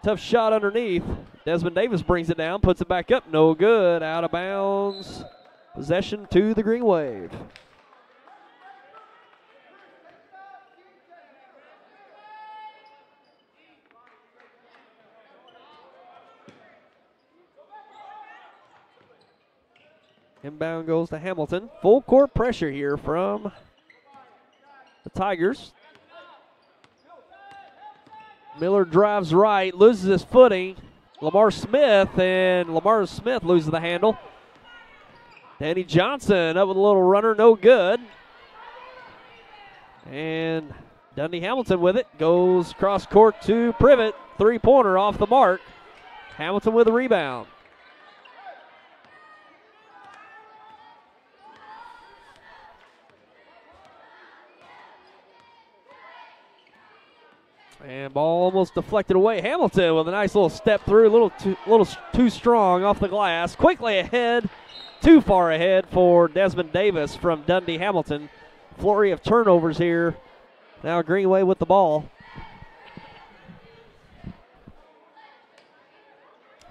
Tough shot underneath. Desmond Davis brings it down, puts it back up, no good, out of bounds. Possession to the Green Wave. Inbound goes to Hamilton. Full court pressure here from the Tigers. Miller drives right, loses his footing. Lamar Smith loses the handle. Danny Johnson up with a little runner, no good. And Dundee Hamilton with it, goes cross court to Privet. Three-pointer off the mark. Hamilton with a rebound. And ball almost deflected away. Hamilton with a nice little step through, a little too strong off the glass. Quickly ahead, too far ahead for Desmond Davis from Dundee Hamilton. Flurry of turnovers here. Now Greenway with the ball.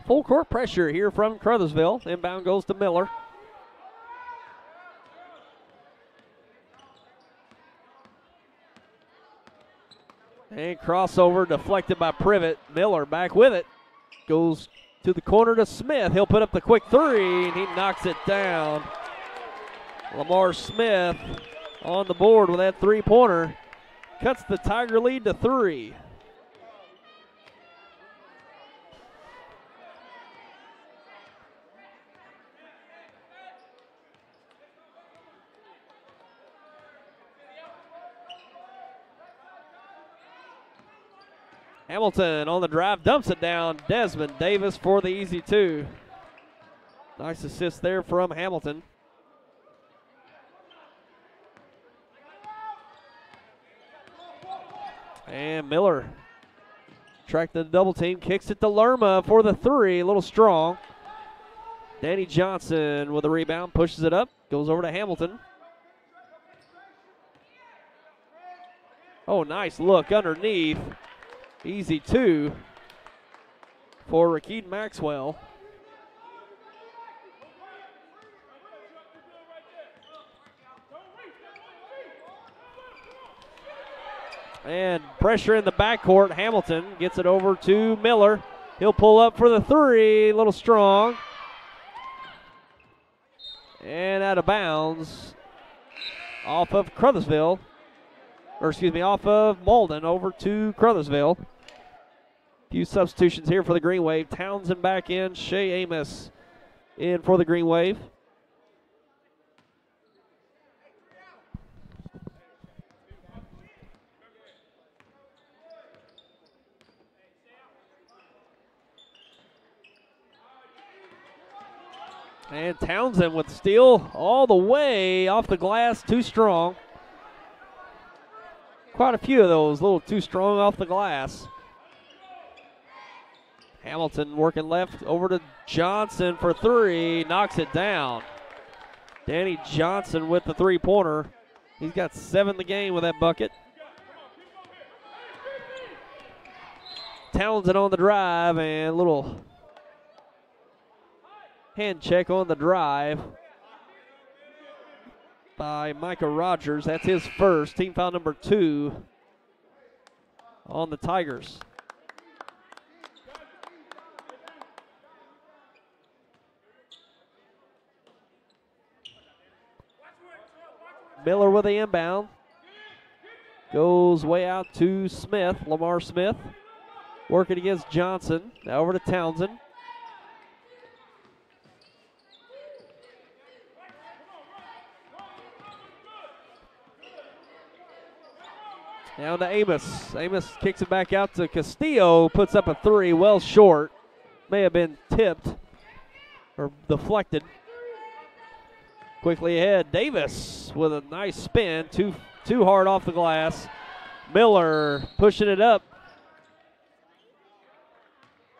Full court pressure here from Caruthersville. Inbound goes to Miller. And crossover deflected by Privet. Miller back with it. Goes to the corner to Smith. He'll put up the quick three, and he knocks it down. Lamar Smith on the board with that three-pointer. Cuts the Tiger lead to 3. Hamilton on the drive, dumps it down. Desmond Davis for the easy 2. Nice assist there from Hamilton. And Miller tracked the double team, kicks it to Lerma for the 3, a little strong. Danny Johnson with a rebound, pushes it up, goes over to Hamilton. Oh, nice look underneath. Easy 2 for Rakeed Maxwell. And pressure in the backcourt. Hamilton gets it over to Miller. He'll pull up for the 3, a little strong. And out of bounds off of Caruthersville. Or excuse me, off of Malden over to Caruthersville. Few substitutions here for the Green Wave. Townsend back in, Shea Amos in for the Green Wave. And Townsend with the steal all the way off the glass, too strong. Quite a few of those, a little too strong off the glass. Hamilton working left over to Johnson for 3, knocks it down. Danny Johnson with the three-pointer. He's got 7 in the game with that bucket. Townsend on the drive and a little hand check on the drive by Micah Rogers. That's his first, team foul number 2 on the Tigers. Miller with the inbound. Goes way out to Smith, Lamar Smith. Working against Johnson. Now over to Townsend. Down to Amos. Amos kicks it back out to Castillo. Puts up a 3, well short. May have been tipped or deflected. Quickly ahead, Davis with a nice spin, too hard off the glass. Miller pushing it up.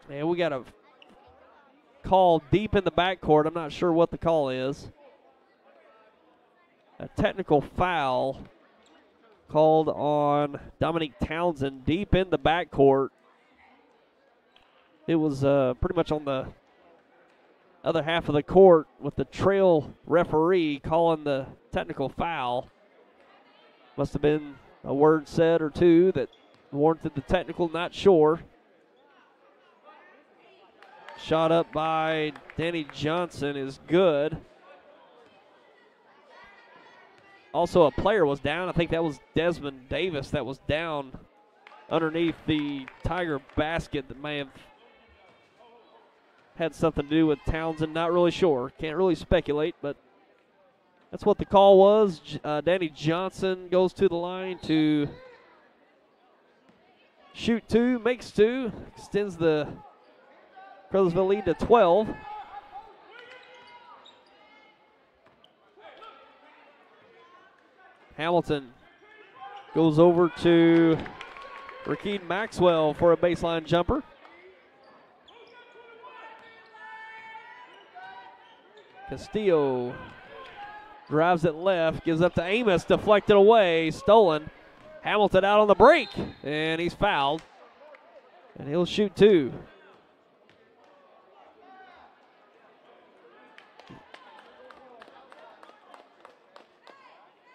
And we got a call deep in the backcourt. I'm not sure what the call is. A technical foul called on Dominique Townsend deep in the backcourt. It was pretty much on the other half of the court with the trail referee calling the technical foul. Must have been a word said or two that warranted the technical, not sure. Shot up by Danny Johnson is good. Also, a player was down. I think that was Desmond Davis that was down underneath the Tiger basket that may have had something to do with Townsend. Not really sure. Can't really speculate, but that's what the call was. Danny Johnson goes to the line to shoot 2, makes 2, extends the Caruthersville lead to 12. Hamilton goes over to Rakeem Maxwell for a baseline jumper. Castillo drives it left, gives up to Amos, deflected away, stolen. Hamilton out on the break, and he's fouled. And he'll shoot two.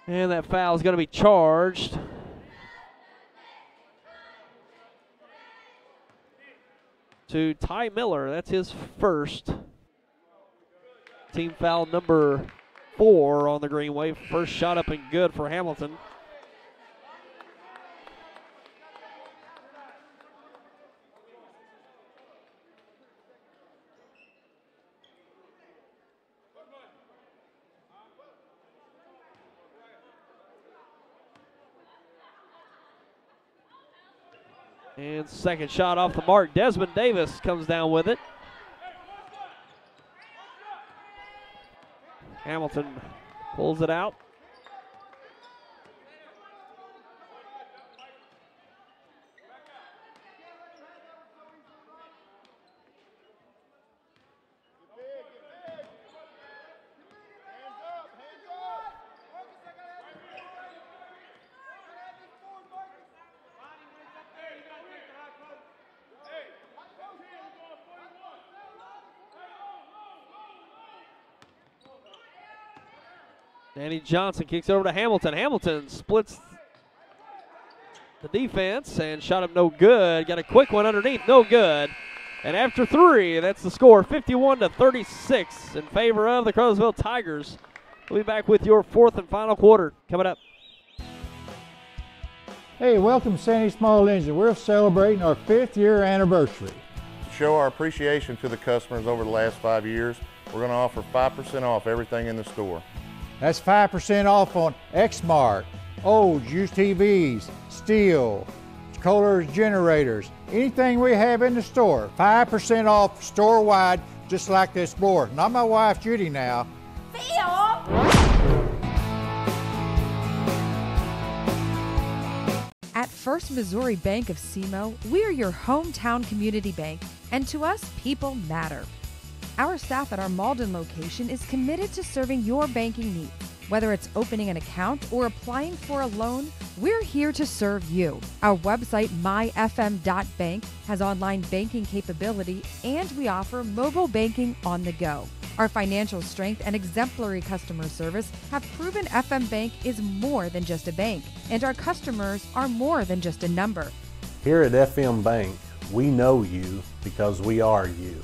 And that foul is going to be charged. To Ty Miller. That's his first. Team foul number 4 on the Greenway. First shot up and good for Hamilton. And second shot off the mark. Desmond Davis comes down with it. Hamilton pulls it out. Danny Johnson kicks it over to Hamilton. Hamilton splits the defense and shot him no good. Got a quick one underneath, no good. And after 3, that's the score, 51-36 in favor of the Caruthersville Tigers. We'll be back with your 4th and final quarter coming up. Hey, welcome Sandy Small Engine. We're celebrating our 5th year anniversary. To show our appreciation to the customers over the last 5 years, we're going to offer 5% off everything in the store. That's 5% off on Exmark, Olds, used TVs, steel, colors, generators, anything we have in the store. 5% off store-wide, just like this board. Not my wife, Judy, now. At First Missouri Bank of SEMO, we're your hometown community bank, and to us, people matter. Our staff at our Malden location is committed to serving your banking needs. Whether it's opening an account or applying for a loan, we're here to serve you. Our website, myfm.bank, has online banking capability, and we offer mobile banking on the go. Our financial strength and exemplary customer service have proven FM Bank is more than just a bank, and our customers are more than just a number. Here at FM Bank, we know you because we are you.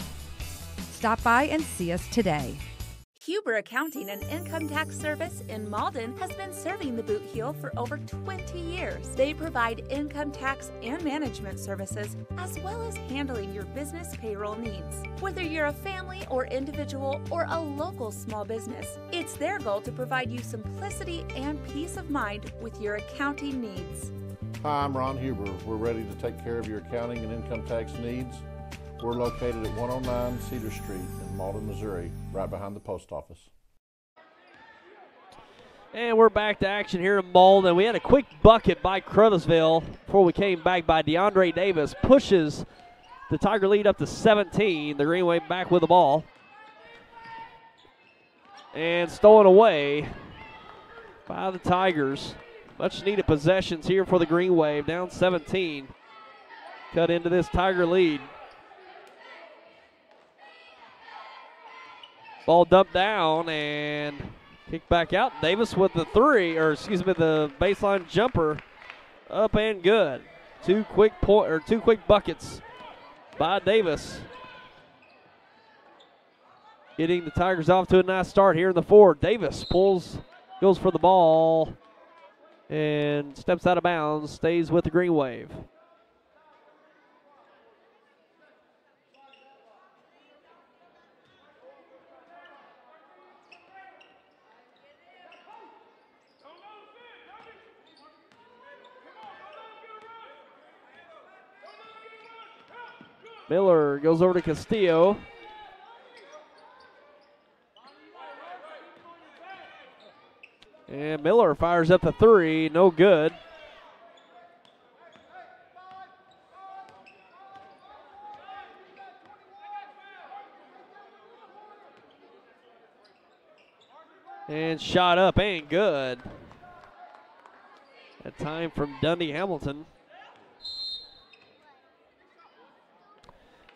Stop by and see us today. Huber Accounting and Income Tax Service in Malden has been serving the Bootheel for over 20 years. They provide income tax and management services as well as handling your business payroll needs. Whether you're a family or individual or a local small business, it's their goal to provide you simplicity and peace of mind with your accounting needs. Hi, I'm Ron Huber. We're ready to take care of your accounting and income tax needs. We're located at 109 Cedar Street in Malden, Missouri, right behind the post office. And we're back to action here in Malden. We had a quick bucket by Caruthersville before we came back by DeAndre Davis. Pushes the Tiger lead up to 17. The Greenway back with the ball. And stolen away by the Tigers. Much needed possessions here for the Green Wave. Down 17. Cut into this Tiger lead. Ball dumped down and kicked back out. Davis with the the baseline jumper up and good. Two quick buckets by Davis. Getting the Tigers off to a nice start here in the 4th. Davis goes for the ball and steps out of bounds, stays with the Green Wave. Miller goes over to Castillo. And Miller fires up the 3, no good. And shot up ain't good. That time from Dundee Hamilton.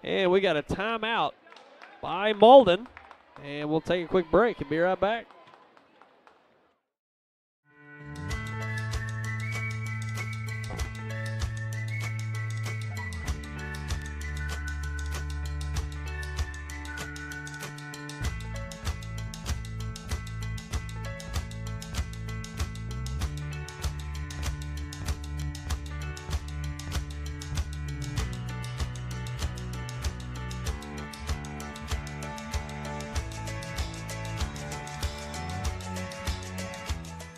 And we got a timeout by Malden. And we'll take a quick break and be right back.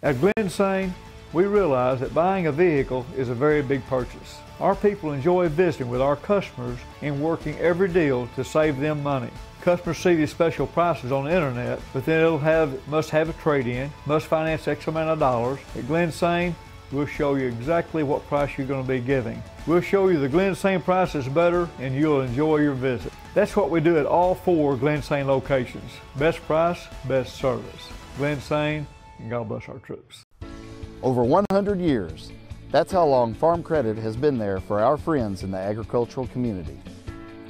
At Glensane, we realize that buying a vehicle is a very big purchase. Our people enjoy visiting with our customers and working every deal to save them money. Customers see these special prices on the internet, but then must have a trade-in, must finance X amount of dollars. At Glensane, we'll show you exactly what price you're going to be getting. We'll show you the Glensane price is better and you'll enjoy your visit. That's what we do at all 4 Glensane locations. Best price, best service. Glensane, and God bless our troops. Over 100 years, that's how long Farm Credit has been there for our friends in the agricultural community.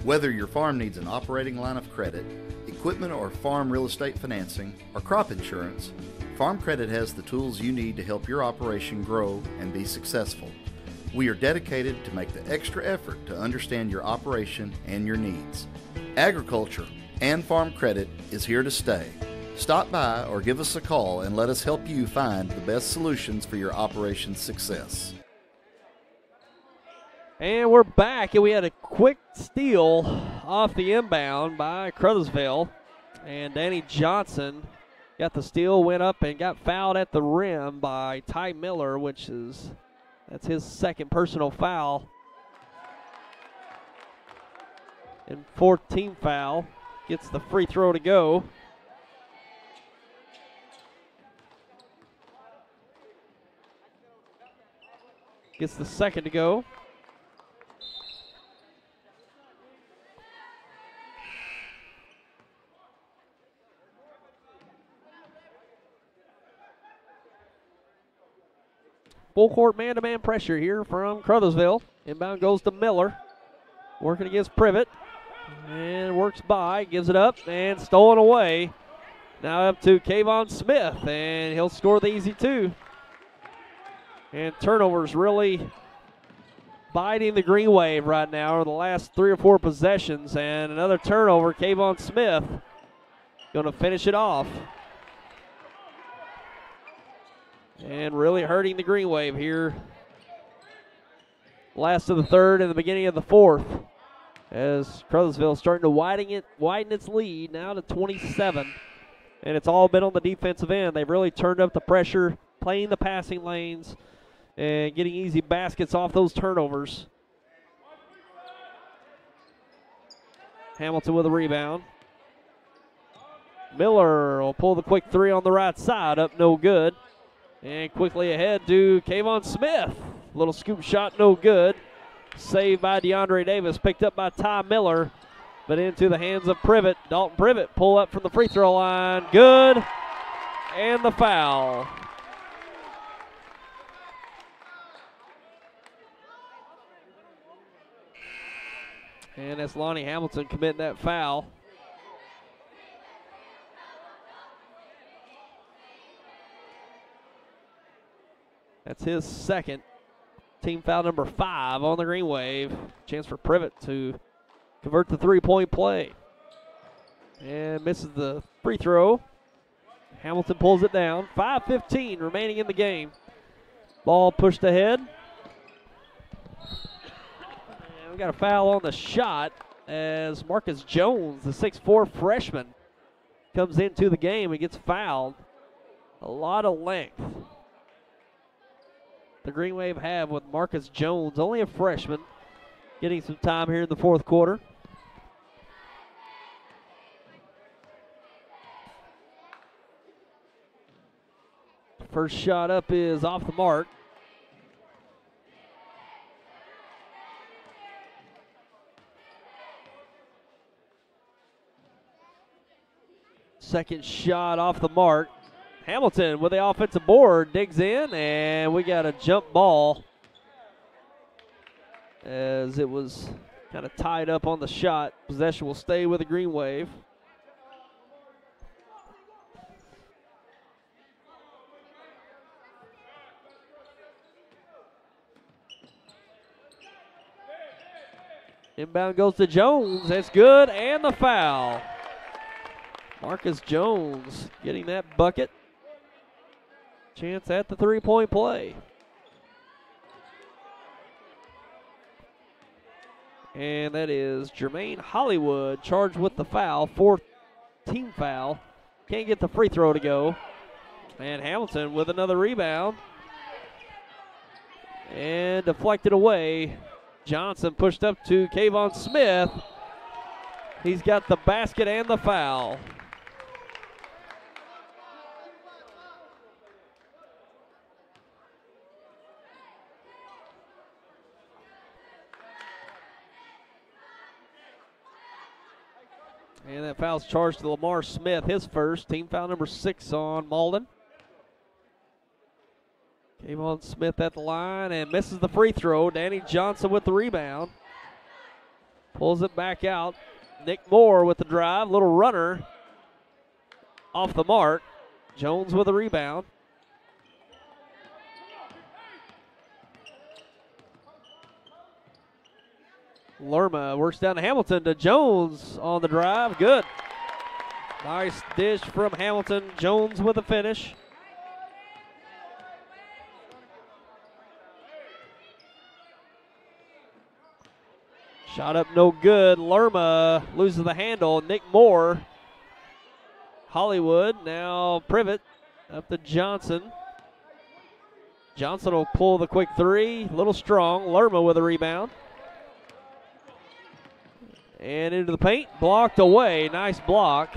Whether your farm needs an operating line of credit, equipment or farm real estate financing, or crop insurance, Farm Credit has the tools you need to help your operation grow and be successful. We are dedicated to make the extra effort to understand your operation and your needs. Agriculture and Farm Credit is here to stay. Stop by or give us a call and let us help you find the best solutions for your operation's success. And we're back, and we had a quick steal off the inbound by Caruthersville. And Danny Johnson got the steal, went up and got fouled at the rim by Ty Miller, that's his second personal foul. And 14th foul, gets the free throw to go. Gets the second to go. Full court man-to-man pressure here from Caruthersville. Inbound goes to Miller. Working against Privet. And works by, gives it up, and stolen away. Now up to Kayvon Smith, and he'll score the easy 2. And turnovers really biting the Green Wave right now over the last 3 or 4 possessions. And another turnover, Kayvon Smith going to finish it off. And really hurting the Green Wave here. Last of the third and the beginning of the fourth. As Caruthersville starting to widen its lead now to 27. And it's all been on the defensive end. They've really turned up the pressure, playing the passing lanes, and getting easy baskets off those turnovers. Hamilton with a rebound. Miller will pull the quick 3 on the right side, up no good. And quickly ahead to Kayvon Smith. Little scoop shot, no good. Saved by DeAndre Davis, picked up by Ty Miller, but into the hands of Privet. Dalton Privet pull up from the free throw line, good, and the foul. And that's Lonnie Hamilton committing that foul. That's his second. Team foul number 5 on the Green Wave. Chance for Privet to convert the 3-point play. And misses the free throw. Hamilton pulls it down. 5:15 remaining in the game. Ball pushed ahead. And we got a foul on the shot as Marcus Jones, the 6'4 freshman, comes into the game and gets fouled. A lot of length the Green Wave have with Marcus Jones, only a freshman, getting some time here in the fourth quarter. First shot up is off the mark. Second shot off the mark. Hamilton with the offensive board, digs in, and we got a jump ball as it was kind of tied up on the shot. Possession will stay with the Green Wave. Inbound goes to Jones. That's good, and the foul. Marcus Jones getting that bucket. Chance at the three-point play. And that is Jermaine Hollywood charged with the foul, fourth team foul. Can't get the free throw to go. And Hamilton with another rebound. And deflected away. Johnson pushed up to Kayvon Smith. He's got the basket and the foul. And that foul's charged to Lamar Smith, his first. Team foul number 6 on Malden. Kayvon Smith at the line and misses the free throw. Danny Johnson with the rebound. Pulls it back out. Nick Moore with the drive. Little runner off the mark. Jones with the rebound. Lerma works down to Hamilton to Jones on the drive. Good. Nice dish from Hamilton. Jones with the finish. Shot up no good. Lerma loses the handle. Nick Moore. Hollywood now Privet up to Johnson. Johnson will pull the quick three. A little strong. Lerma with a rebound. And into the paint. Blocked away. Nice block.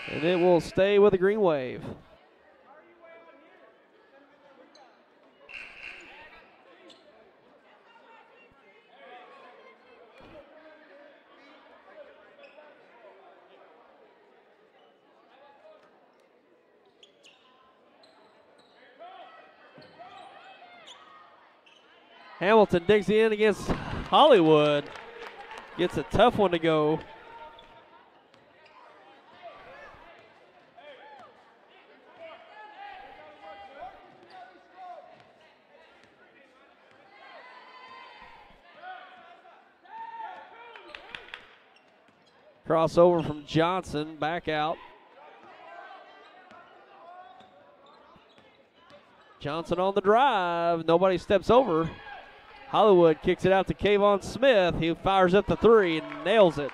And it will stay with the Green Wave. Hamilton digs in against Hollywood. Gets a tough one to go. Crossover from Johnson, back out. Johnson on the drive. Nobody steps over. Hollywood kicks it out to Kayvon Smith. He fires up the three and nails it.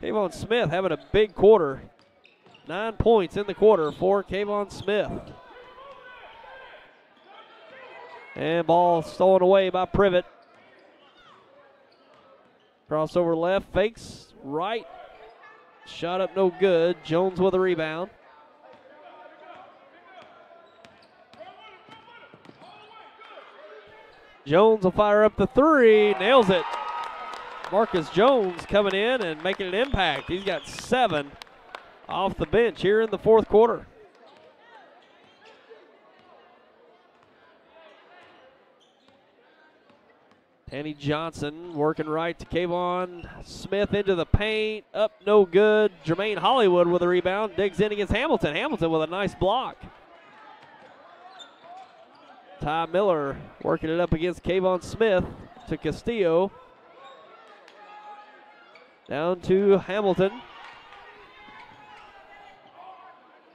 Kayvon Smith having a big quarter. 9 points in the quarter for Kayvon Smith. And ball stolen away by Privet. Crossover left, fakes right. Shot up no good. Jones with a rebound. Jones will fire up the three, nails it. Marcus Jones coming in and making an impact. He's got 7 off the bench here in the fourth quarter. Danny Johnson working right to Kayvon Smith into the paint. Up no good. Jermaine Hollywood with a rebound. Digs in against Hamilton. Hamilton with a nice block. Ty Miller working it up against Kayvon Smith to Castillo. Down to Hamilton.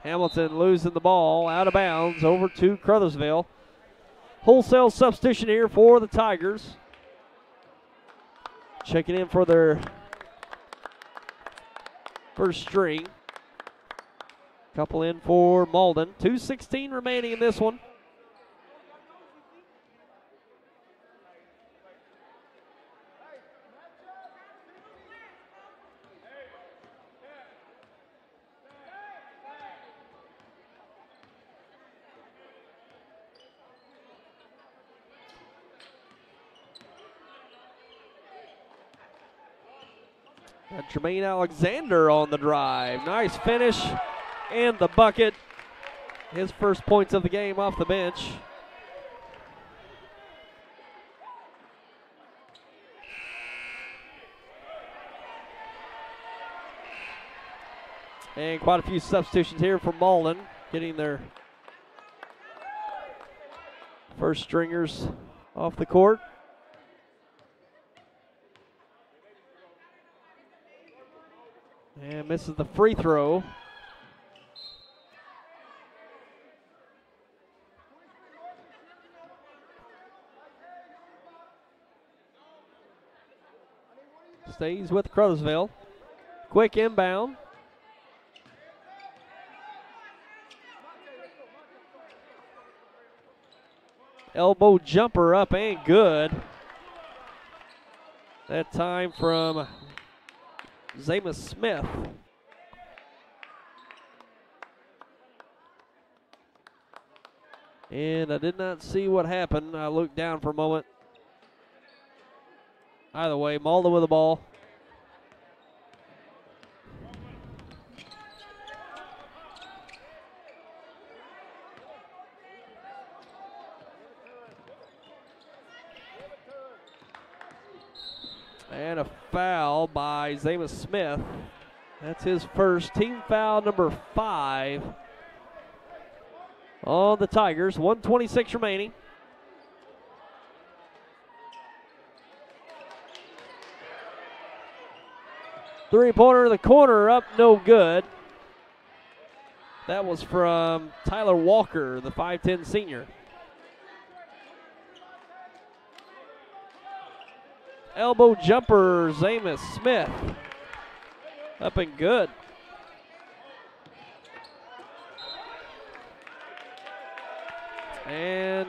Hamilton losing the ball out of bounds over to Caruthersville. Wholesale substitution here for the Tigers. Checking in for their first string. Couple in for Malden. 2:16 remaining in this one. Got Jermaine Alexander on the drive. Nice finish and the bucket. His first points of the game off the bench. And quite a few substitutions here for Malden, getting their first stringers off the court. And misses the free throw. Stays with Caruthersville. Quick inbound. Elbow jumper up and good. That time from Zamus Smith. And I did not see what happened. I looked down for a moment. Either way, Malden with the ball. And a foul by Zamus Smith. That's his first, team foul number 5 on the Tigers. 1:26 remaining. Three-pointer in the corner, up, no good. That was from Tyler Walker, the 5'10 senior. Elbow jumper, Zamus Smith. Up and good. And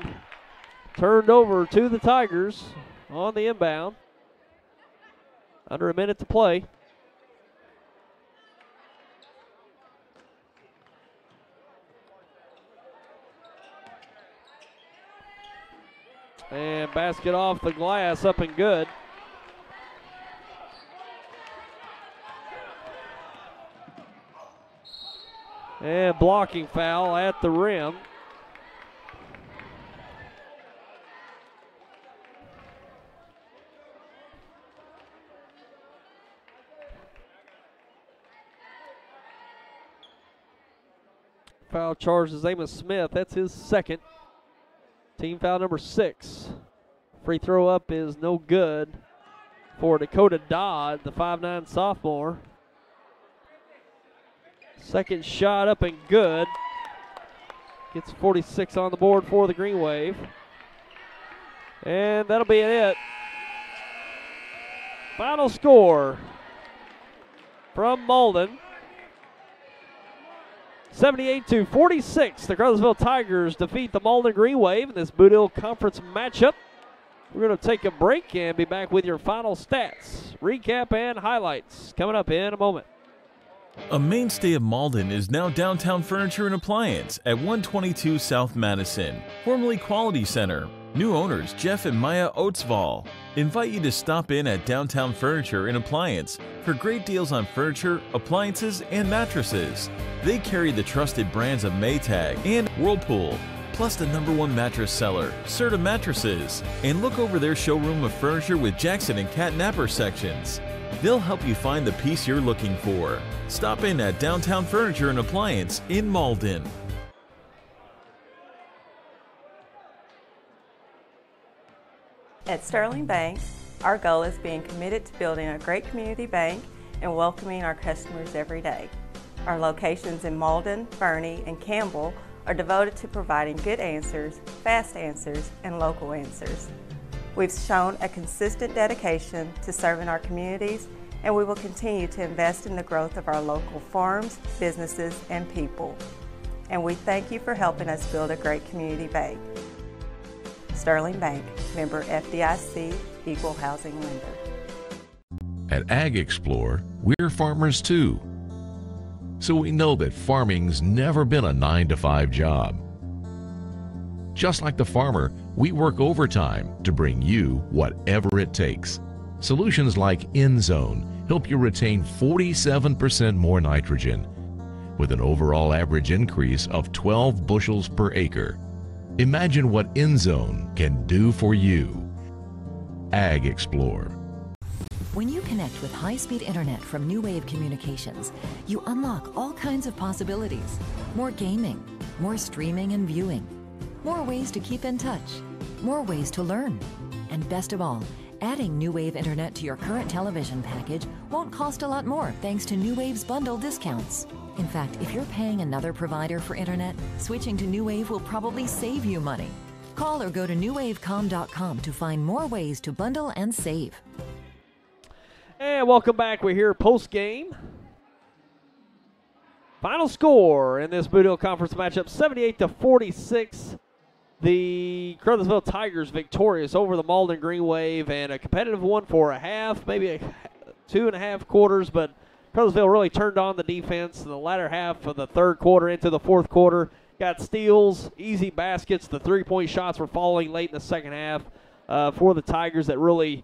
turned over to the Tigers on the inbound. Under a minute to play. And basket off the glass, up and good. And blocking foul at the rim. Foul charge is Zamus Smith. That's his second. Team foul number 6. Free throw up is no good for Dakota Dodd, the 5'9 sophomore. Second shot up and good. Gets 46 on the board for the Green Wave. And that'll be it. Final score from Malden. 78-46, the Caruthersville Tigers defeat the Malden Green Wave in this Bootheel Conference matchup. We're going to take a break and be back with your final stats, recap, and highlights coming up in a moment. A mainstay of Malden is now Downtown Furniture and Appliance at 122 South Madison, formerly Quality Center. New owners Jeff and Maya Oatsvall invite you to stop in at Downtown Furniture and Appliance for great deals on furniture, appliances, and mattresses. They carry the trusted brands of Maytag and Whirlpool, plus the #1 mattress seller, Serta Mattresses, and look over their showroom of furniture with Jackson and Cat Napper sections. They'll help you find the piece you're looking for. Stop in at Downtown Furniture and Appliance in Malden. At Sterling Bank, our goal is being committed to building a great community bank and welcoming our customers every day. Our locations in Malden, Fernie, and Campbell are devoted to providing good answers, fast answers, and local answers. We've shown a consistent dedication to serving our communities, and we will continue to invest in the growth of our local farms, businesses, and people. And we thank you for helping us build a great community bank. Sterling Bank, member FDIC, equal housing lender. At Ag Explore, we're farmers too. So we know that farming's never been a 9-to-5 job. Just like the farmer, we work overtime to bring you whatever it takes. Solutions like InZone help you retain 47% more nitrogen, with an overall average increase of 12 bushels per acre. Imagine what InZone can do for you. Ag Explorer. When you connect with high-speed internet from New Wave Communications, you unlock all kinds of possibilities. More gaming, more streaming and viewing, more ways to keep in touch, more ways to learn. And best of all, adding New Wave internet to your current television package won't cost a lot more thanks to New Wave's bundle discounts. In fact, if you're paying another provider for internet, switching to New Wave will probably save you money. Call or go to newwavecom.com to find more ways to bundle and save. And welcome back. We're here post-game. Final score in this Bootheel Conference matchup, 78-46. The Caruthersville Tigers victorious over the Malden Green Wave, and a competitive one for a half, maybe 2.5 quarters, but Caruthersville really turned on the defense in the latter half of the third quarter into the fourth quarter. Got steals, easy baskets. The three-point shots were falling late in the second half for the Tigers that really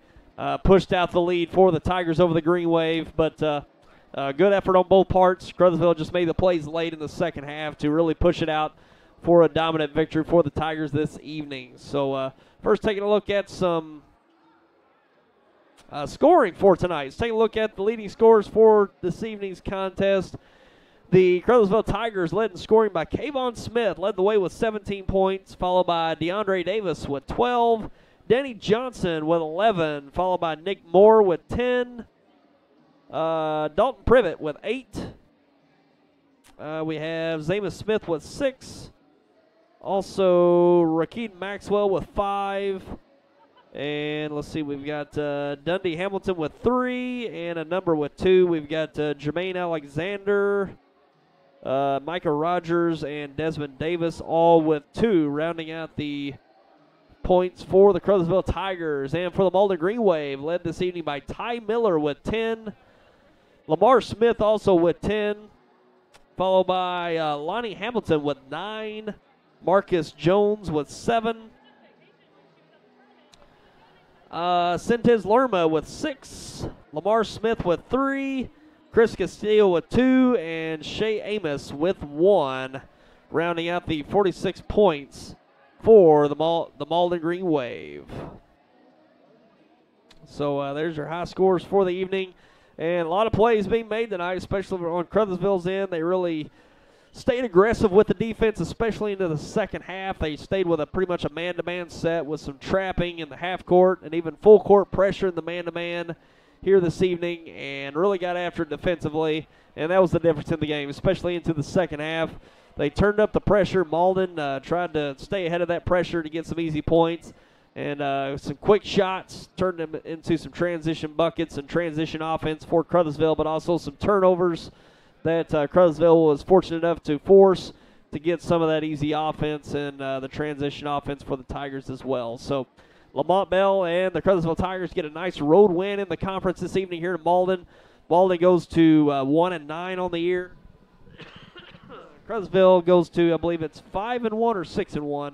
pushed out the lead for the Tigers over the Green Wave. But good effort on both parts. Caruthersville just made the plays late in the second half to really push it out for a dominant victory for the Tigers this evening. So first taking a look at some scoring for tonight. Let's take a look at the leading scorers for this evening's contest. The Caruthersville Tigers led in scoring by Kayvon Smith, led the way with 17 points, followed by DeAndre Davis with 12, Denny Johnson with 11, followed by Nick Moore with 10, Dalton Privet with 8. We have Zamus Smith with 6. Also, Rakeed Maxwell with 5. And let's see, we've got Dundee Hamilton with 3 and a number with 2. We've got Jermaine Alexander, Micah Rogers, and Desmond Davis all with 2, rounding out the points for the Caruthersville Tigers. And for the Malden Green Wave, led this evening by Ty Miller with 10. Lamar Smith also with 10, followed by Lonnie Hamilton with 9. Marcus Jones with 7. Sintez Lerma with 6. Lamar Smith with 3. Chris Castillo with 2. And Shea Amos with 1, rounding out the 46 points for the Malden Green Wave. So there's your high scores for the evening. And a lot of plays being made tonight, especially on Caruthersville's end. They really stayed aggressive with the defense, especially into the second half. They stayed with pretty much a man-to-man set with some trapping in the half court and even full court pressure in the man-to-man here this evening, and really got after it defensively. And that was the difference in the game, especially into the second half. They turned up the pressure. Malden tried to stay ahead of that pressure to get some easy points. And some quick shots turned them into some transition buckets and transition offense for Caruthersville, but also some turnovers that Caruthersville was fortunate enough to force to get some of that easy offense and the transition offense for the Tigers as well. So Lamont Bell and the Caruthersville Tigers get a nice road win in the conference this evening here in Malden. Malden goes to 1-9 on the year. Caruthersville goes to, I believe it's 5-1 or 6-1.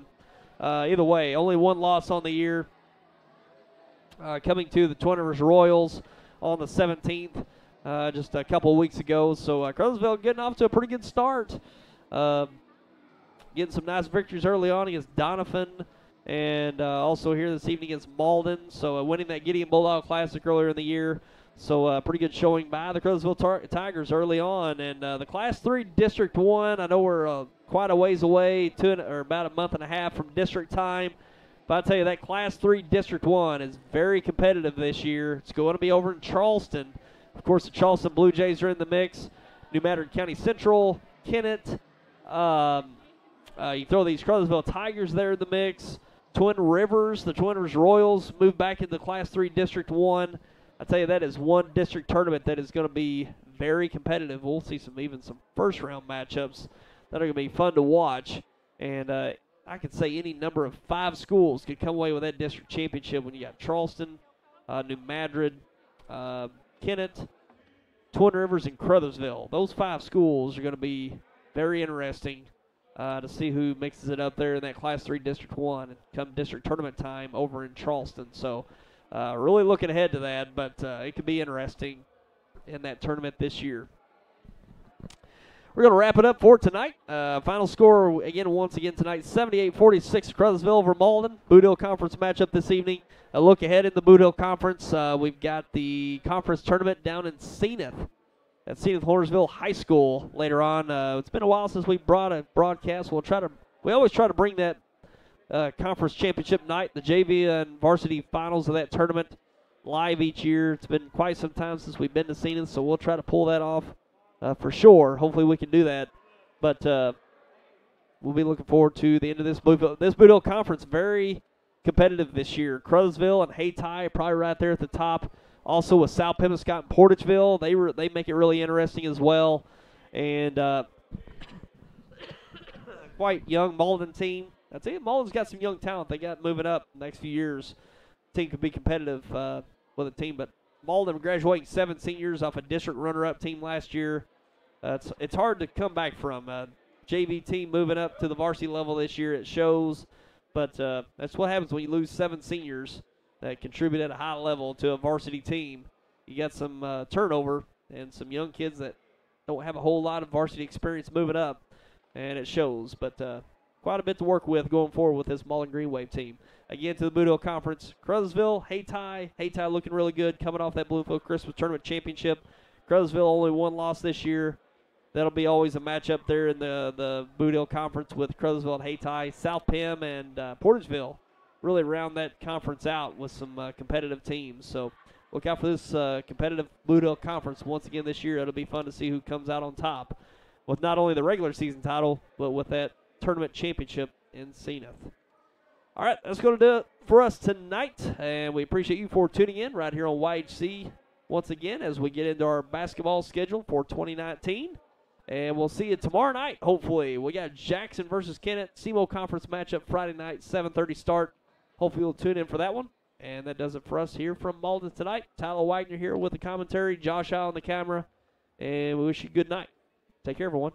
Either way, only one loss on the year. Coming to the Twin Rivers Royals on the 17th, just a couple of weeks ago. So Caruthersville getting off to a pretty good start. Getting some nice victories early on against Donovan, and also here this evening against Malden. So winning that Gideon Bulldog Classic earlier in the year. So pretty good showing by the Caruthersville Tigers early on. And the Class 3 District 1, I know we're quite a ways away, about a month and a half from district time. But I tell you, that Class 3 District 1 is very competitive this year. It's going to be over in Charleston. Of course, the Charleston Blue Jays are in the mix. New Madrid County Central, Kennett. You throw these Caruthersville Tigers there in the mix. Twin Rivers, the Twin Rivers Royals move back into Class 3 District 1. I tell you, that is one district tournament that is going to be very competitive. We'll see even some first-round matchups that are going to be fun to watch. And I could say any number of 5 schools could come away with that district championship when you got Charleston, New Madrid, Kennett, Twin Rivers, and Caruthersville. Those 5 schools are going to be very interesting to see who mixes it up there in that Class 3 District 1 and come district tournament time over in Charleston. So really looking ahead to that, but it could be interesting in that tournament this year. We're going to wrap it up for tonight. Final score, once again tonight, 78-46, Caruthersville over Malden. Bootheel Conference matchup this evening. A look ahead in the Bootheel Conference. We've got the conference tournament down in Zenith at Zenith Hornersville High School later on. It's been a while since we brought a broadcast. We always try to bring that conference championship night, the JV and varsity finals of that tournament live each year. It's been quite some time since we've been to Zenith, so we'll try to pull that off. For sure. Hopefully we can do that. But we'll be looking forward to the end of this Bootheel Conference. Very competitive this year. Caruthersville and Hayti probably right there at the top. Also with South Pembescot and Portageville. They make it really interesting as well. And quite young Malden team. I tell you, Malden's got some young talent. They got moving up the next few years. Team could be competitive with a team, but Malden graduating 7 seniors off a district runner-up team last year. It's hard to come back from. JV team moving up to the varsity level this year, it shows. But that's what happens when you lose 7 seniors that contribute at a high level to a varsity team. You got some turnover and some young kids that don't have a whole lot of varsity experience moving up, and it shows. But quite a bit to work with going forward with this Malden Green Wave team. Again, to the Bootheel Conference, Caruthersville, Hayti looking really good, coming off that Bluefield Christmas Tournament Championship. Caruthersville only 1 loss this year. That'll be always a matchup there in the Bootheel Conference with Caruthersville and Hayti. South Pem and Portageville really round that conference out with some competitive teams. So look out for this competitive Bootheel Conference once again this year. It'll be fun to see who comes out on top with not only the regular season title, but with that tournament championship in Zenith. All right, that's going to do it for us tonight, and we appreciate you for tuning in right here on YHC once again as we get into our basketball schedule for 2019, and we'll see you tomorrow night, hopefully. We got Jackson versus Kennett, SEMO Conference matchup Friday night, 7:30 start. Hopefully you'll tune in for that one, and that does it for us here from Malden tonight. Tyler Wagner here with the commentary, Josh Isle on the camera, and we wish you a good night. Take care, everyone.